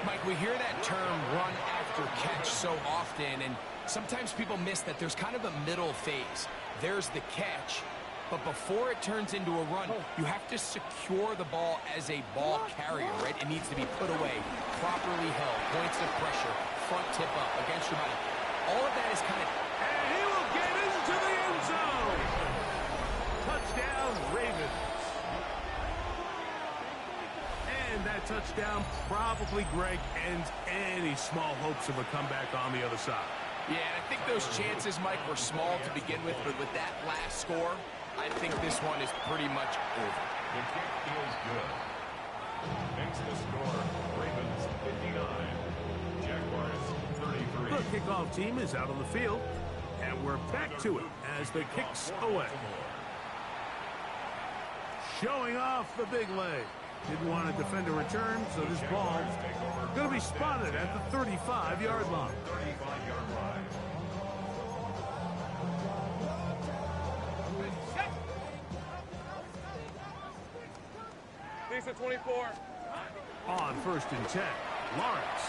Mike, we hear that term run after catch so often, and sometimes people miss that there's kind of a middle phase. There's the catch, but before it turns into a run, you have to secure the ball as a ball carrier, right? It needs to be put away, properly held, points of pressure, front tip up against your body. All of that is kind of... And he will get into the end zone. Touchdown, Ravens. And that touchdown probably, Greg, ends any small hopes of a comeback on the other side. Yeah, and I think those chances, Mike, were small to begin with, but with that last score, I think this one is pretty much over. The kick feels good. Makes the score Ravens 59, Jaguars 33. The kickoff team is out on the field, and we're back to it as the kicks away. Showing off the big leg. Didn't want to defend a return, so this ball going to be spotted at the 35-yard line. 35-yard line. Decent 24. On first and 10, Lawrence.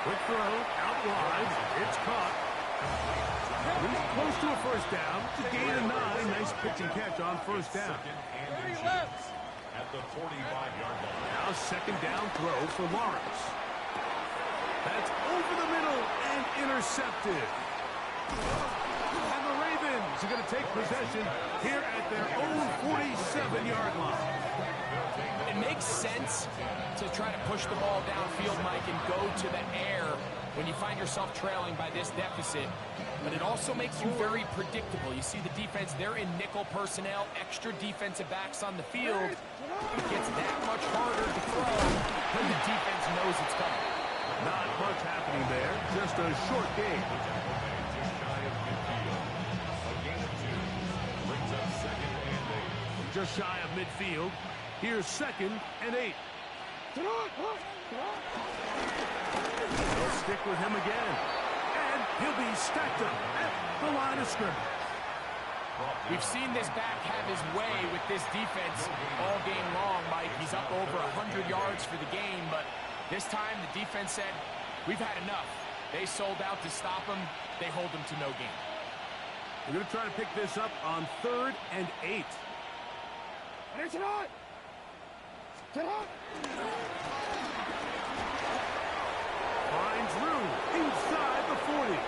Quick throw, out wide. It's caught. He's close to a first down. To gain a 9. Nice pitch and catch on first down. Second and inches at the 45-yard line. Now second down throw for Lawrence. That's over the middle and intercepted. And the Ravens are going to take possession here at their own 47-yard line. It makes sense to try to push the ball downfield, Mike, and go to the air when you find yourself trailing by this deficit. But it also makes you very predictable. You see the defense, they're in nickel personnel, extra defensive backs on the field. It gets that much harder to throw when the defense knows it's coming. Not much happening there, just a short game. Just shy of midfield. A gain of 2 brings up second and 8. Just shy of midfield. Here's second and 8. They'll stick with him again. And he'll be stacked up at the line of scrimmage. We've seen this back have his way with this defense all game long, Mike. He's up over 100 yards for the game, but this time the defense said, we've had enough. They sold out to stop him. They hold him to no gain. We're going to try to pick this up on third and 8. Finds room inside the 40.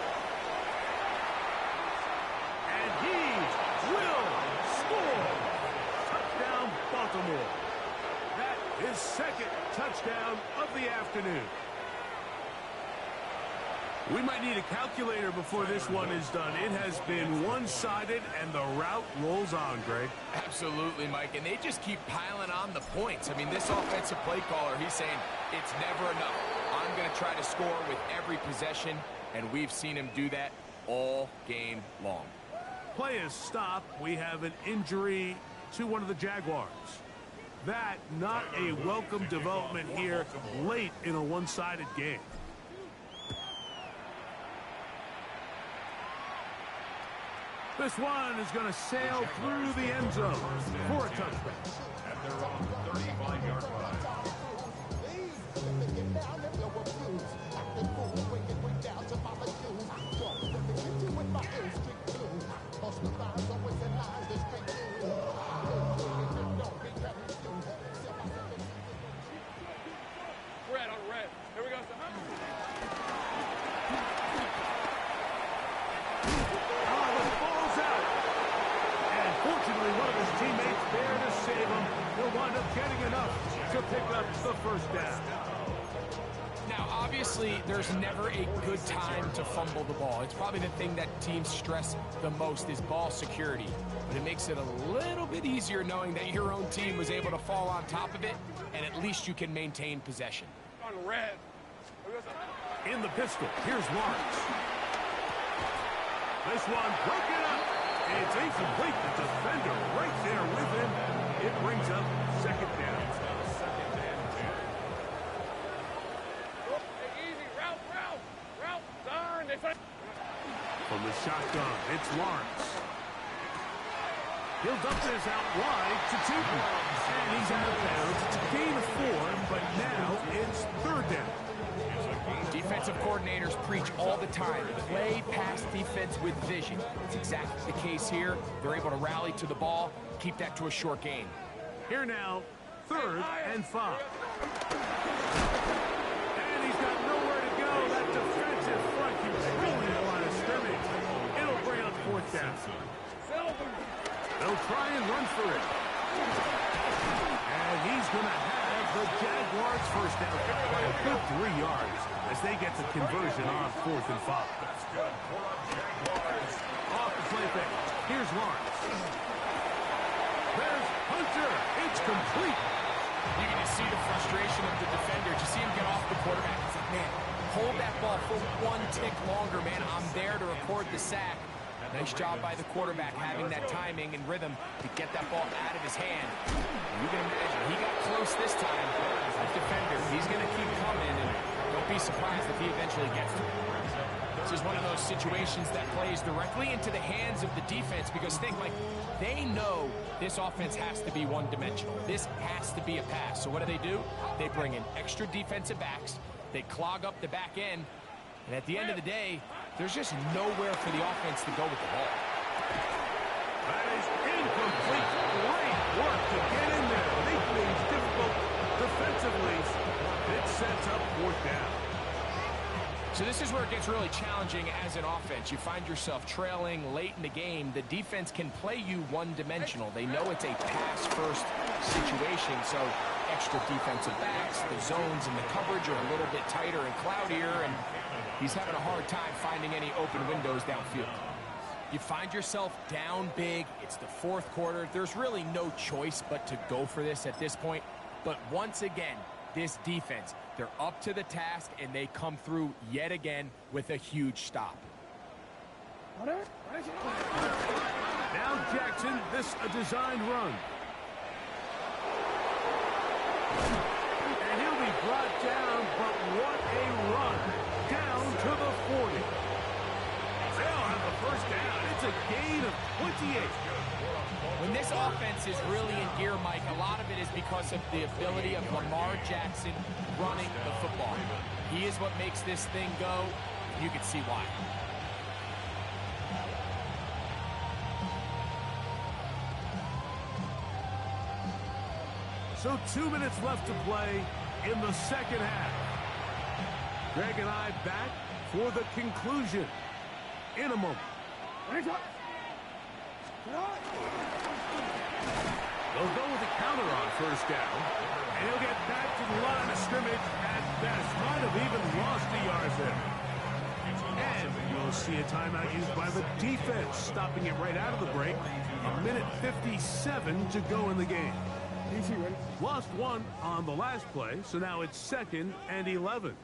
And he will score. Touchdown, Baltimore. That is second touchdown of the afternoon. We might need a calculator before this one is done. It has been one-sided, and the route rolls on, Greg. Absolutely, Mike, and they just keep piling on the points. I mean, this offensive play caller, he's saying it's never enough. I'm going to try to score with every possession, and we've seen him do that all game long. Play is stopped. We have an injury to one of the Jaguars. That not a welcome development here late in a one-sided game. This one is going to sail through the end zone for a touchdown. At their own 35-yard line. Red on red. Here we go. Fortunately, one of his teammates there to save him. He'll wind up getting enough to pick up the first down. Now, obviously, there's never a good time to fumble the ball. It's probably the thing that teams stress the most is ball security. But it makes it a little bit easier knowing that your own team was able to fall on top of it, and at least you can maintain possession. On red. In the pistol, here's Lawrence. This one broken up. It's incomplete. The defender right there with him. It brings up second down. Second and 10. the shotgun. It's Lawrence. He'll dump this out wide to Tootin. And he's out of bounds. It's a gain of 4, but now it's third down. Defensive coordinators preach all the time, play pass defense with vision. It's exactly the case here. They're able to rally to the ball, keep that to a short gain. Here now, 3rd and 5. And he's got nowhere to go. That defensive front keeps rolling the line of scrimmage. It'll bring up 4th down. They'll try and run for it. And he's going to have the Jaguars first down by a good 3 yards as they get the conversion on 4th and 5. That's good. We're on Jaguars. Off the play fake. Here's Lawrence. There's Hunter. It's complete. You can just see the frustration of the defender. You see him get off the quarterback. He's like, man, hold that ball for 1 tick longer, man. I'm there to record the sack. Nice job by the quarterback having that timing and rhythm to get that ball out of his hand. And you can imagine, he got close this time. That defender, he's going to keep coming, and don't be surprised if he eventually gets to it. This is one of those situations that plays directly into the hands of the defense because think, like, they know this offense has to be one-dimensional. This has to be a pass. So what do? They bring in extra defensive backs. They clog up the back end. And at the end of the day, there's just nowhere for the offense to go with the ball. That is incomplete. Great work to get in there. Make things difficult defensively. It sets up 4th down. So this is where it gets really challenging as an offense. You find yourself trailing late in the game. The defense can play you one-dimensional. They know it's a pass-first situation, so extra defensive backs, the zones and the coverage are a little bit tighter and cloudier, and he's having a hard time finding any open windows downfield. You find yourself down big. It's the 4th quarter. There's really no choice but to go for this at this point. But once again, this defense, they're up to the task, and they come through yet again with a huge stop. Now Jackson, this a designed run. And he'll be brought down, but what a run. Down to the 40. They'll have the first down. It's a gain of 28. When this offense is really in gear, Mike, a lot of it is because of the ability of Lamar Jackson running the football. He is what makes this thing go. You can see why. So 2 minutes left to play in the second half. Greg and I back for the conclusion in a moment. They'll go with a counter on first down, and he'll get back to the line of scrimmage at best. Might have even lost the yards there. And you'll see a timeout used by the defense, stopping it right out of the break. 1:57 to go in the game. Lost 1 on the last play, so now it's 2nd and 11.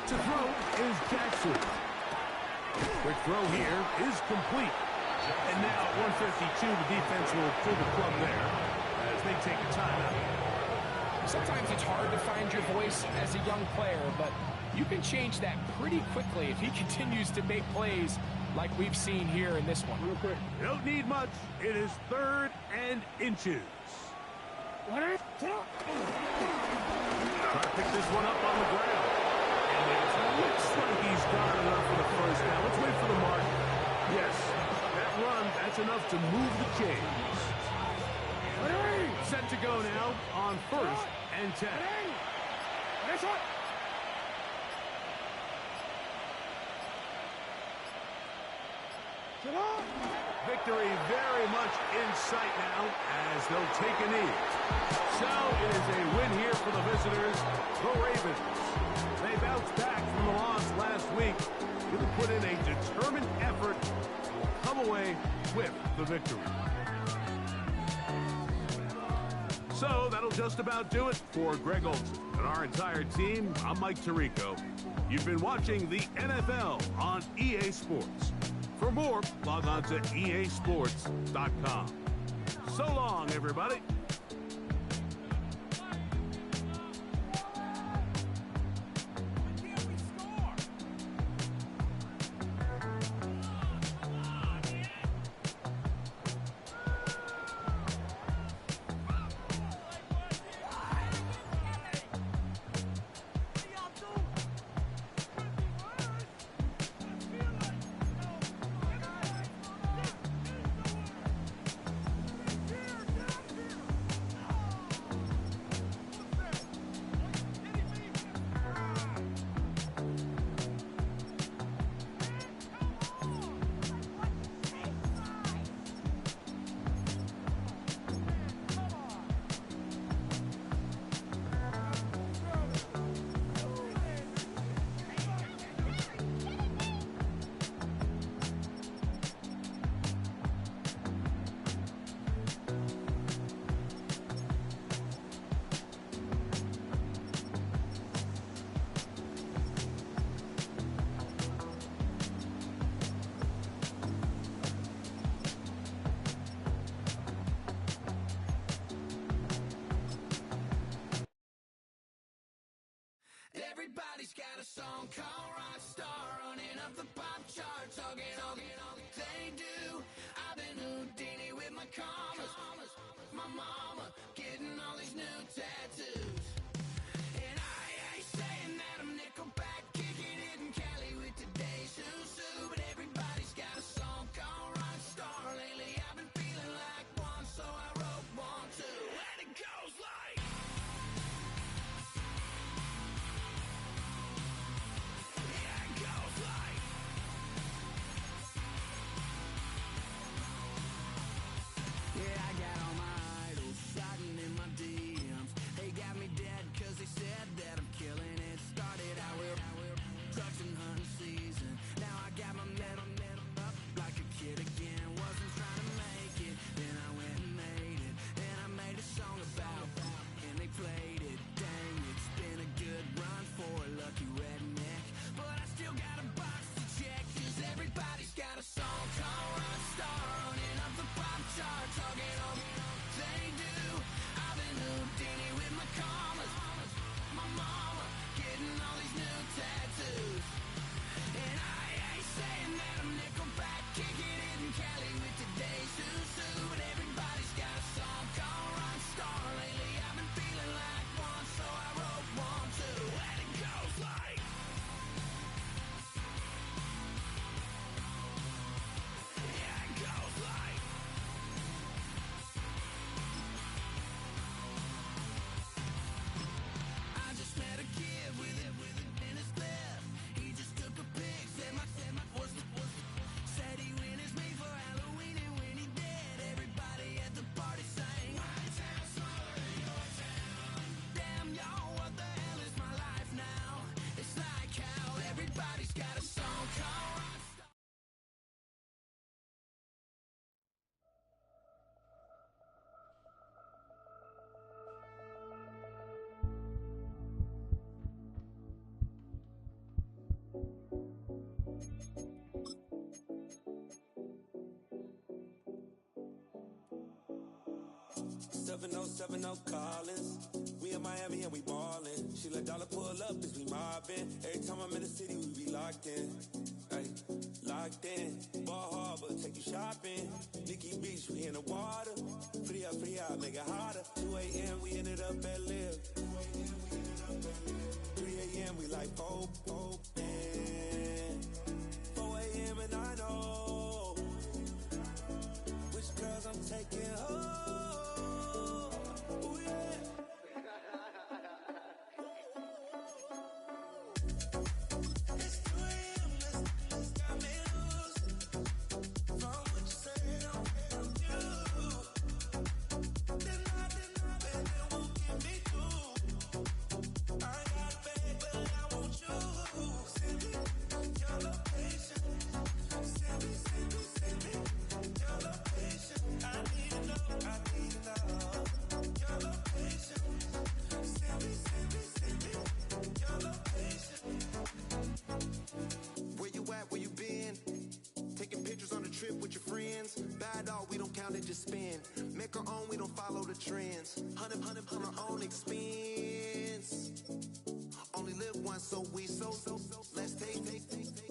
To throw is Jackson. Quick throw here is complete. And now at 1:52, the defense will pull the plug there as they take a timeout. Sometimes it's hard to find your voice as a young player, but you can change that pretty quickly if he continues to make plays like we've seen here in this one. You don't need much. It is 3rd and inches. Try to pick this one up on the ground. And it looks like he's got enough for the first down. Let's wait for the mark. Yes, that run, that's enough to move the chains. Set to go now on 1st and 10. Victory very much in sight now as they'll take a knee. So it is a win here for the visitors, the Ravens. They bounced back from the loss last week. Really put in a determined effort to come away with the victory. So that'll just about do it for Greg Olsen and our entire team. I'm Mike Tirico. You've been watching the NFL on EA Sports. For more, log on to easports.com. So long, everybody. Everybody's got a song called Rockstar, running up the pop charts, hugging all they do. I've been Houdini with my commas, my mama getting all these new tattoos. And I ain't saying that I'm Nickelback, kicking it in Cali with today's Susu, but everybody's got a song called Rockstar. Lately I've been feeling like one, so I wrote one too, and it goes like. Yeah, I got all my idols sliding in my DMs. They got me dead cause they said that I'm killing it. Started out with trucks and hunting season. Now I got my metal up like a kid again. Wasn't trying to make it, then I went and made it. And I made a song about and they played it. Dang, it's been a good run for a lucky redneck, but I still got a box to check, cause everybody's got a song called Rockstar, running up the pop charts, hugging all they do. I've been Houdini with my commas, my mama getting all these new tattoos. And I ain't saying that I'm Nickelback, kicking it in Cali with today's Susu, but everybody's got a song called Rockstar. Lately I've been feeling like one, so I wrote one too, and it goes like. Yeah, it goes like. I just met a kid with it in his left. He just took a pic, said my was said he witnessed me for Halloween, and when he did, everybody at the party sang. My town smaller than your town. Damn, y'all, what the hell is my life now? It's like how everybody's got a song called Rockstar. 7070 Collins. We in Miami and we ballin'. She let dollar pull up as we mobbin'. Every time I'm in the city, we be locked in. Ay, locked in. Ball Harbor, take you shopping. Nikki Beach, we in the water. Free up, make it hotter. 2 a.m. we ended up at Live. 3 a.m. we like Pope. 4 a.m. and I know which girls I'm taking home. Ooh, yeah. It's 2 a.m. Let's got me loose. From what you say, don't do. Then baby, won't get me through. I got a bag, but I want you. Send me your location. Send me your location. I need to know your location. Send me your location. Where you at, where you been? Taking pictures on the trip with your friends. Bad dog, we don't count it, just spend. Make our own, we don't follow the trends. 100 on our own expense. Only live once, so we so. Let's take,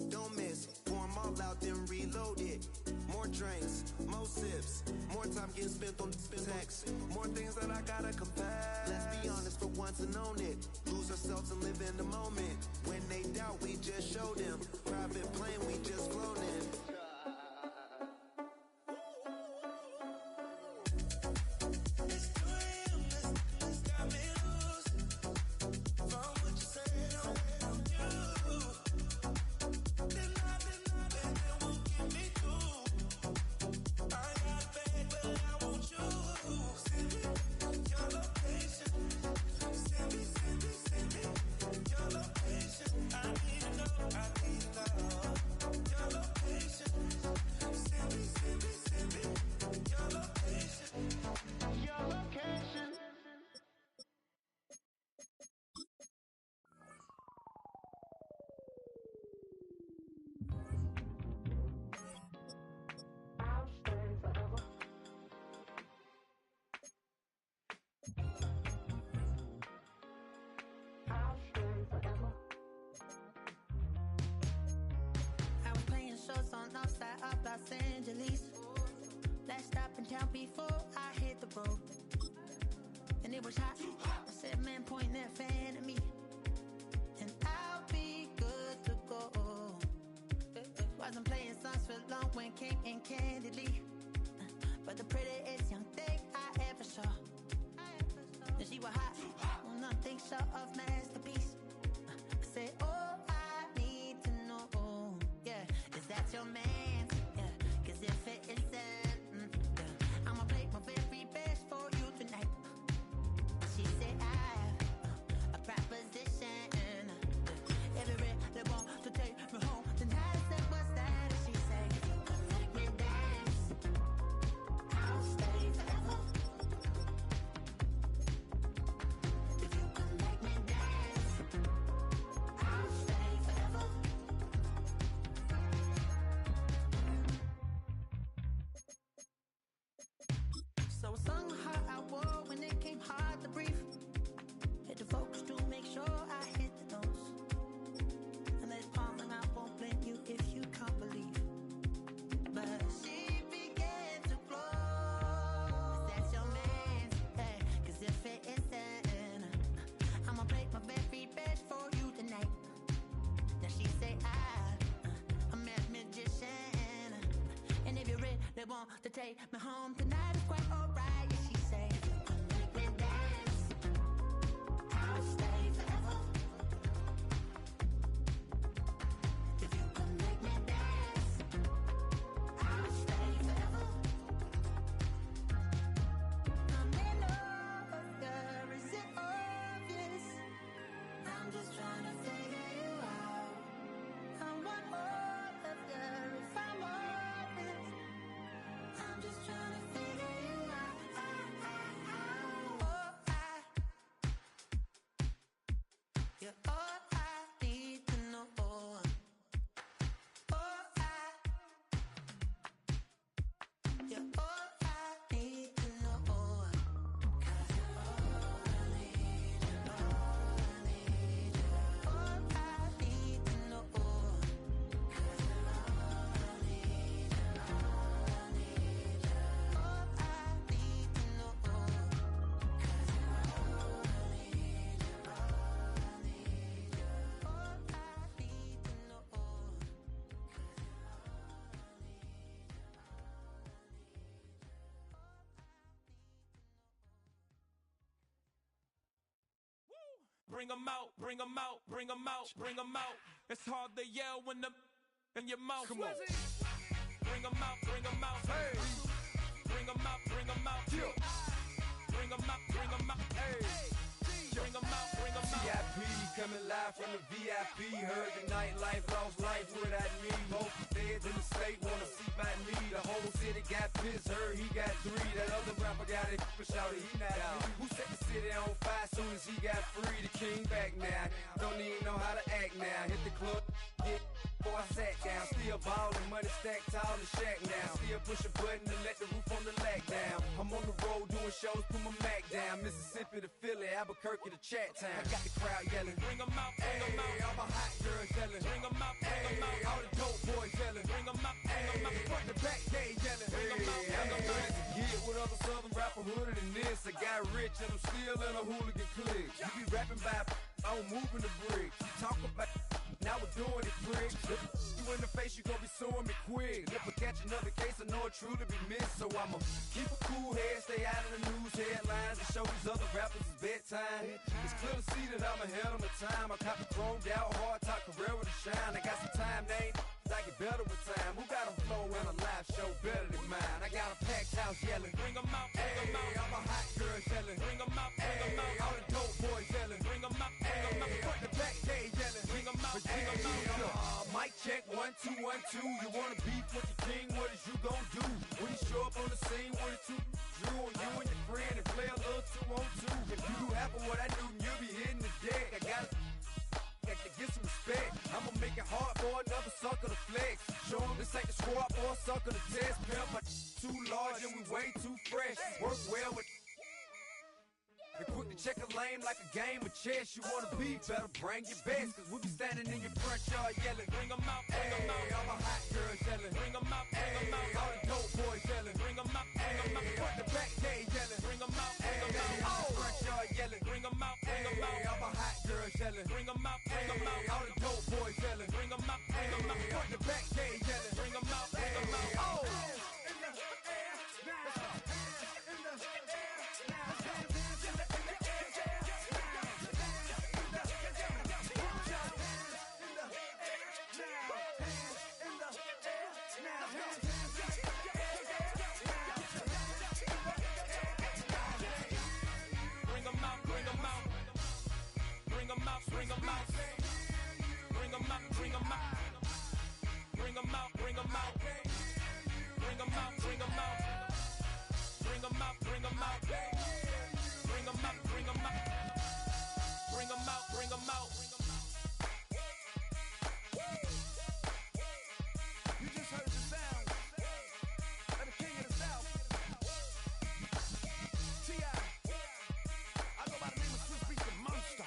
don't miss. Pour 'em all out, then reload it. More drinks, more sips. More time getting spent on text. More things that I gotta confess. Let's be honest for once and own it. Lose ourselves and live in the moment. When they doubt, we just show them. Private plane, we just flown in. It's 2 a.m. Let's got me loose. From what you say, don't do. Then baby, won't get me through. I got a bag, but I want you. Send me your location. Send me your location. I need to know your location. was hot. I said, man, point that fan at me, and I'll be good to go. Wasn't playing songs for long when came in candidly, but the prettiest young thing I ever saw. And she was hot, well, nothing short of masterpiece. I said, oh, I need to know, yeah, is that your man? Yeah, cause if it isn't, yeah, I'ma play my very best for you tonight. She said, I have a proposition. Every they want to take me home tonight. I said, what's that? And she said, if you come make me dance, I'll stay forever. If you come make me dance, I'll stay forever. So I sung how I wore when it came hard to breathe. Hit the focus to make sure I hit the notes. And there's palms and I won't blame you if you can't believe. But she began to flow. That's your man, hey, cause if it isn't, I'ma play my very best for you tonight. Now she say I'm a magician, and if you're ready, they want to take me home tonight. It's quite alright. Yeah, she say, make me dance, I'll stay forever. If you can make me dance, I'll stay forever. I'm in love, girl, is it obvious? I'm just trying to figure you out. I want all of you if I'm honest. I'm just trying to figure you out. You're all I need to know. You're all I need to know. 'Cause you're all I need, you're all I need, you're all I need to know. 'Cause you're all I need, you're all I need, you're all I need to know. 'Cause you're all I need, you're all I need, you're all I need to know. 'Cause you're all I need, Bring 'em out, bring 'em out, bring 'em out, bring 'em out. It's hard to yell when the in your mouth. Come on. Bring 'em out, bring 'em out. Hey. Bring 'em out, bring 'em out. Yeah. Bring 'em out, bring 'em out. Hey. Bring 'em out, bring 'em out. VIP coming live from the VIP. Heard the nightlife, lost life without me. Both feds in the state wanna see by me. The whole city got pissed, heard he got 3. That other rapper got it, but shouted he not out. Who set the city on fire soon as he got free? The king back now, don't even know how to act now. Hit the club, hit before I sat down. Still ballin', money stacked tall in the shack now. Still push a button to let the roof on the lag down. I'm on the road doing shows, put my Mac down. Mississippi to Philly, Albuquerque to Chat Town. I got the crowd yelling, Bring 'em out, bring 'em out. all my hot girls yelling, Bring 'em out, bring 'em out. all the dope boys yelling, Bring 'em out, bring 'em out. front to back gay yelling, Bring 'em out, bring 'em out. Get with other southern rapper hooded than this. I got rich and I'm still in a hooligan clique. You be rapping by, I'm moving the bricks. You talk about, now we're doing it quick. You in the face, you gon' be suing me quick. If I catch another case, I know it truly be missed. So I'ma keep a cool head, stay out of the news headlines, and show these other rappers it's bedtime. It's clear to see that I'm ahead of my time. I caught the chromed out, hard top career with a shine. I got some time, they ain't I get better with time. Who got a flow and a live show better than mine? I got a packed house yelling, Bring 'em out, bring 'em out. all my hot girls yelling, Bring 'em out, bring 'em out. all the dope boys yelling, Bring 'em out, bring 'em out. front to back gay yelling, Bring 'em out, bring 'em out. mic check 1 2 1 2. You wanna beef with the king? What is you gon' do when you show up on the scene with a 2 Drew on you and your friend and play a little 2-on-2? If you do half of what I do, you'll be hitting the deck. I gotta get some respect. I'ma make it hard for another sucker to flex. Show 'em this ain't the squad or a sucker to test. Pimp, but too large and we way too fresh. Work well with. And quick to check a lane like a game of chess. You wanna be better, bring your best. Cause we be standing in your front yard yelling, Bring 'em out, bring 'em out. all my hot girls yelling, Bring 'em out, bring 'em out. all the dope boys yelling, Bring 'em out, bring 'em out. front to back gay yelling, Bring 'em out, bring 'em out. front yard Bring 'em out, bring 'em out. Bring 'em out, bring 'em out. Bring 'em out, bring 'em out. Bring 'em out, bring 'em out. Bring 'em out, bring 'em out. Bring 'em out, bring 'em out. Bring 'em out, bring 'em out. Bring 'em out, bring 'em out. You just heard the sound of the king of the south. T.I. I go by the name of Swiss Beats the Monster.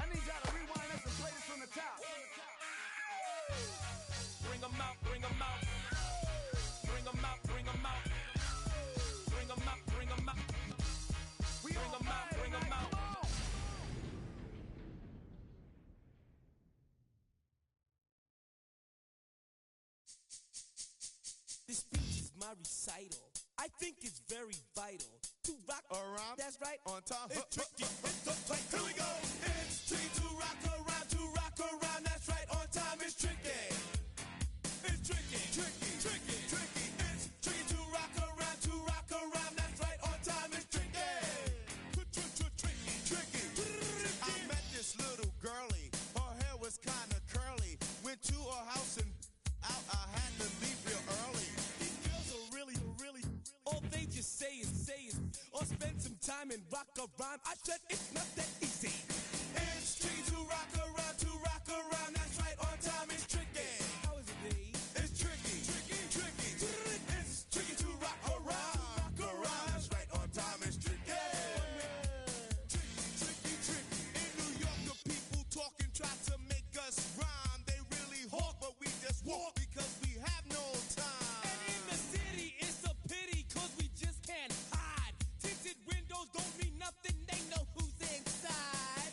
I need y'all to rewind this and play this from the top. Bring 'em out, bring 'em out. Bring 'em out, bring 'em out. Bring 'em out, bring 'em out. We Bring 'em out, bring 'em out. This speech is my recital. I think it's very vital to rock around. That's right. On time. It's tricky. It's the play. Here we go. It's tricky to rock around, to rock around. That's right. On time is tricky. It's tricky, tricky, tricky, tricky. It's tricky to rock around, to rock around. That's right. On time is tricky. Tricky, tricky. I met this little girlie. Her hair was kind of curly. Went to her house and out. I had to leave real early. These girls are really, all they just say is, or spend some time and rock a rhyme. I said it's not that easy. It's tricky to rock around, to rock around. That's right. On time is tricky. How is it, B? It's tricky, tricky, tricky. It's tricky to rock around, rock around. That's right. On time is tricky. Tricky, tricky, tricky. In New York, the people talking try to make us rhyme. They really hawk, but we just walk because we have no time. And in the city, it's a pity, cause we just can't hide. Tinted windows don't mean nothing, they know who's inside.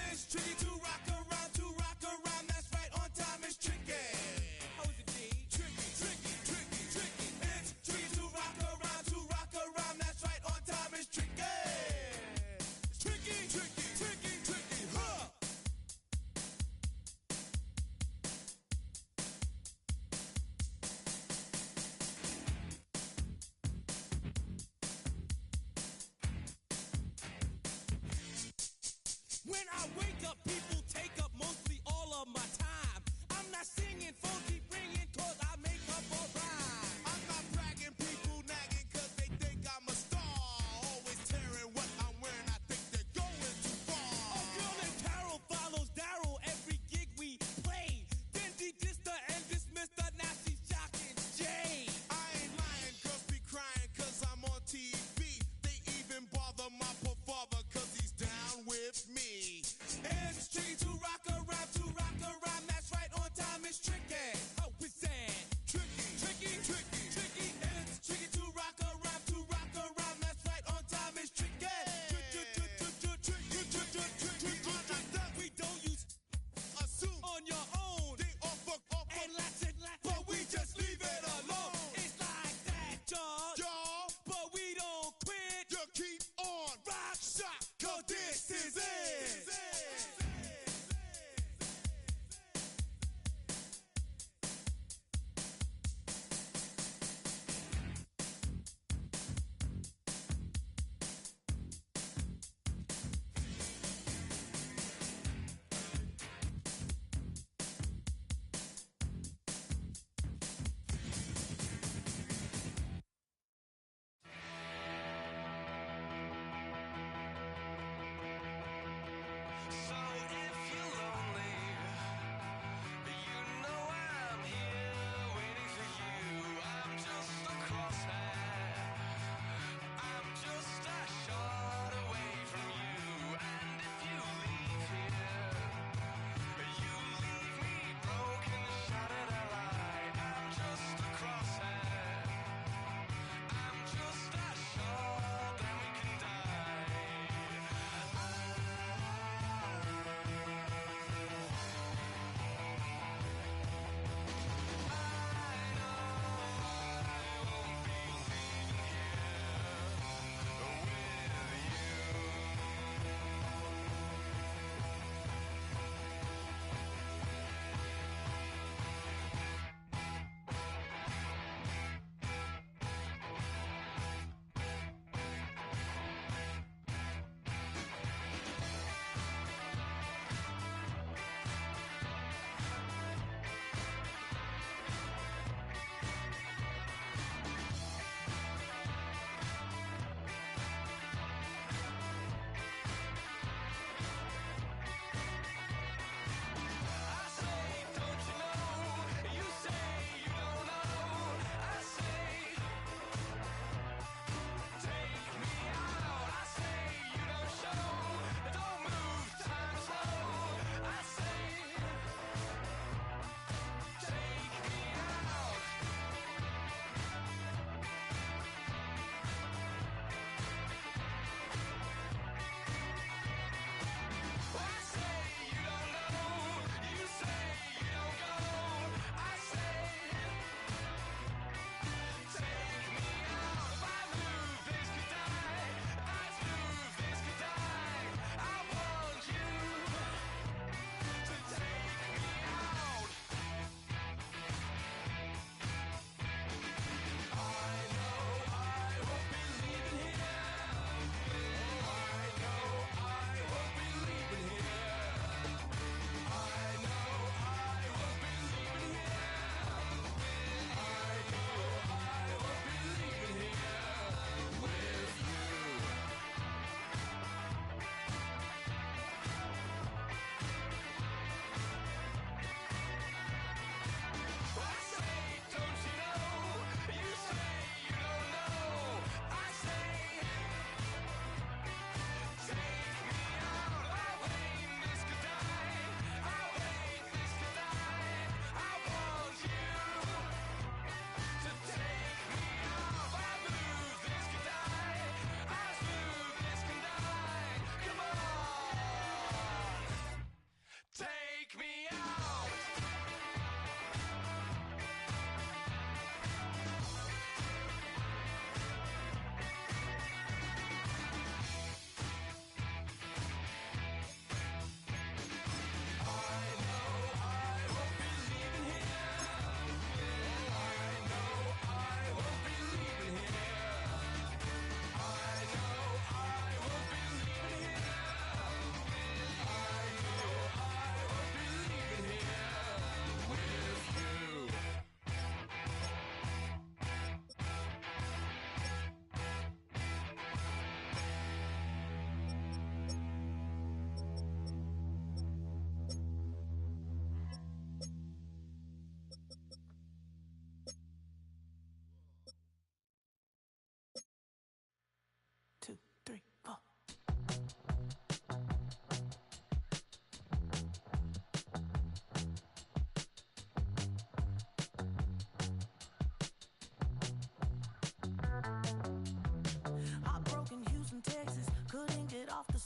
It's tricky to rock around, to rock around. That's right. On time is tricky. How is it, B? Tricky, tricky, tricky, tricky. It's tricky to rock around, to rock around. That's right. On time is tricky. Tricky, tricky, tricky, tricky. Huh. When I wake up, people take up mostly all of my time. I'm not singing, phone keep ringing, cause I make up a rhyme. I'm not bragging, people nagging cause they think I'm a star. Always tearing what I'm wearing, I think they're going too far. A girl named Carol follows Daryl every gig we play. Then de-dissed her and dismissed her, now she's shocking Jay. I ain't lying, girls be crying cause I'm on TV. They even bother my poor father cause he's down with me. It's tricky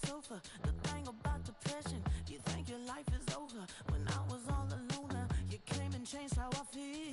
sofa. The thing about depression, you think your life is over. When I was all alone, you came and changed how I feel.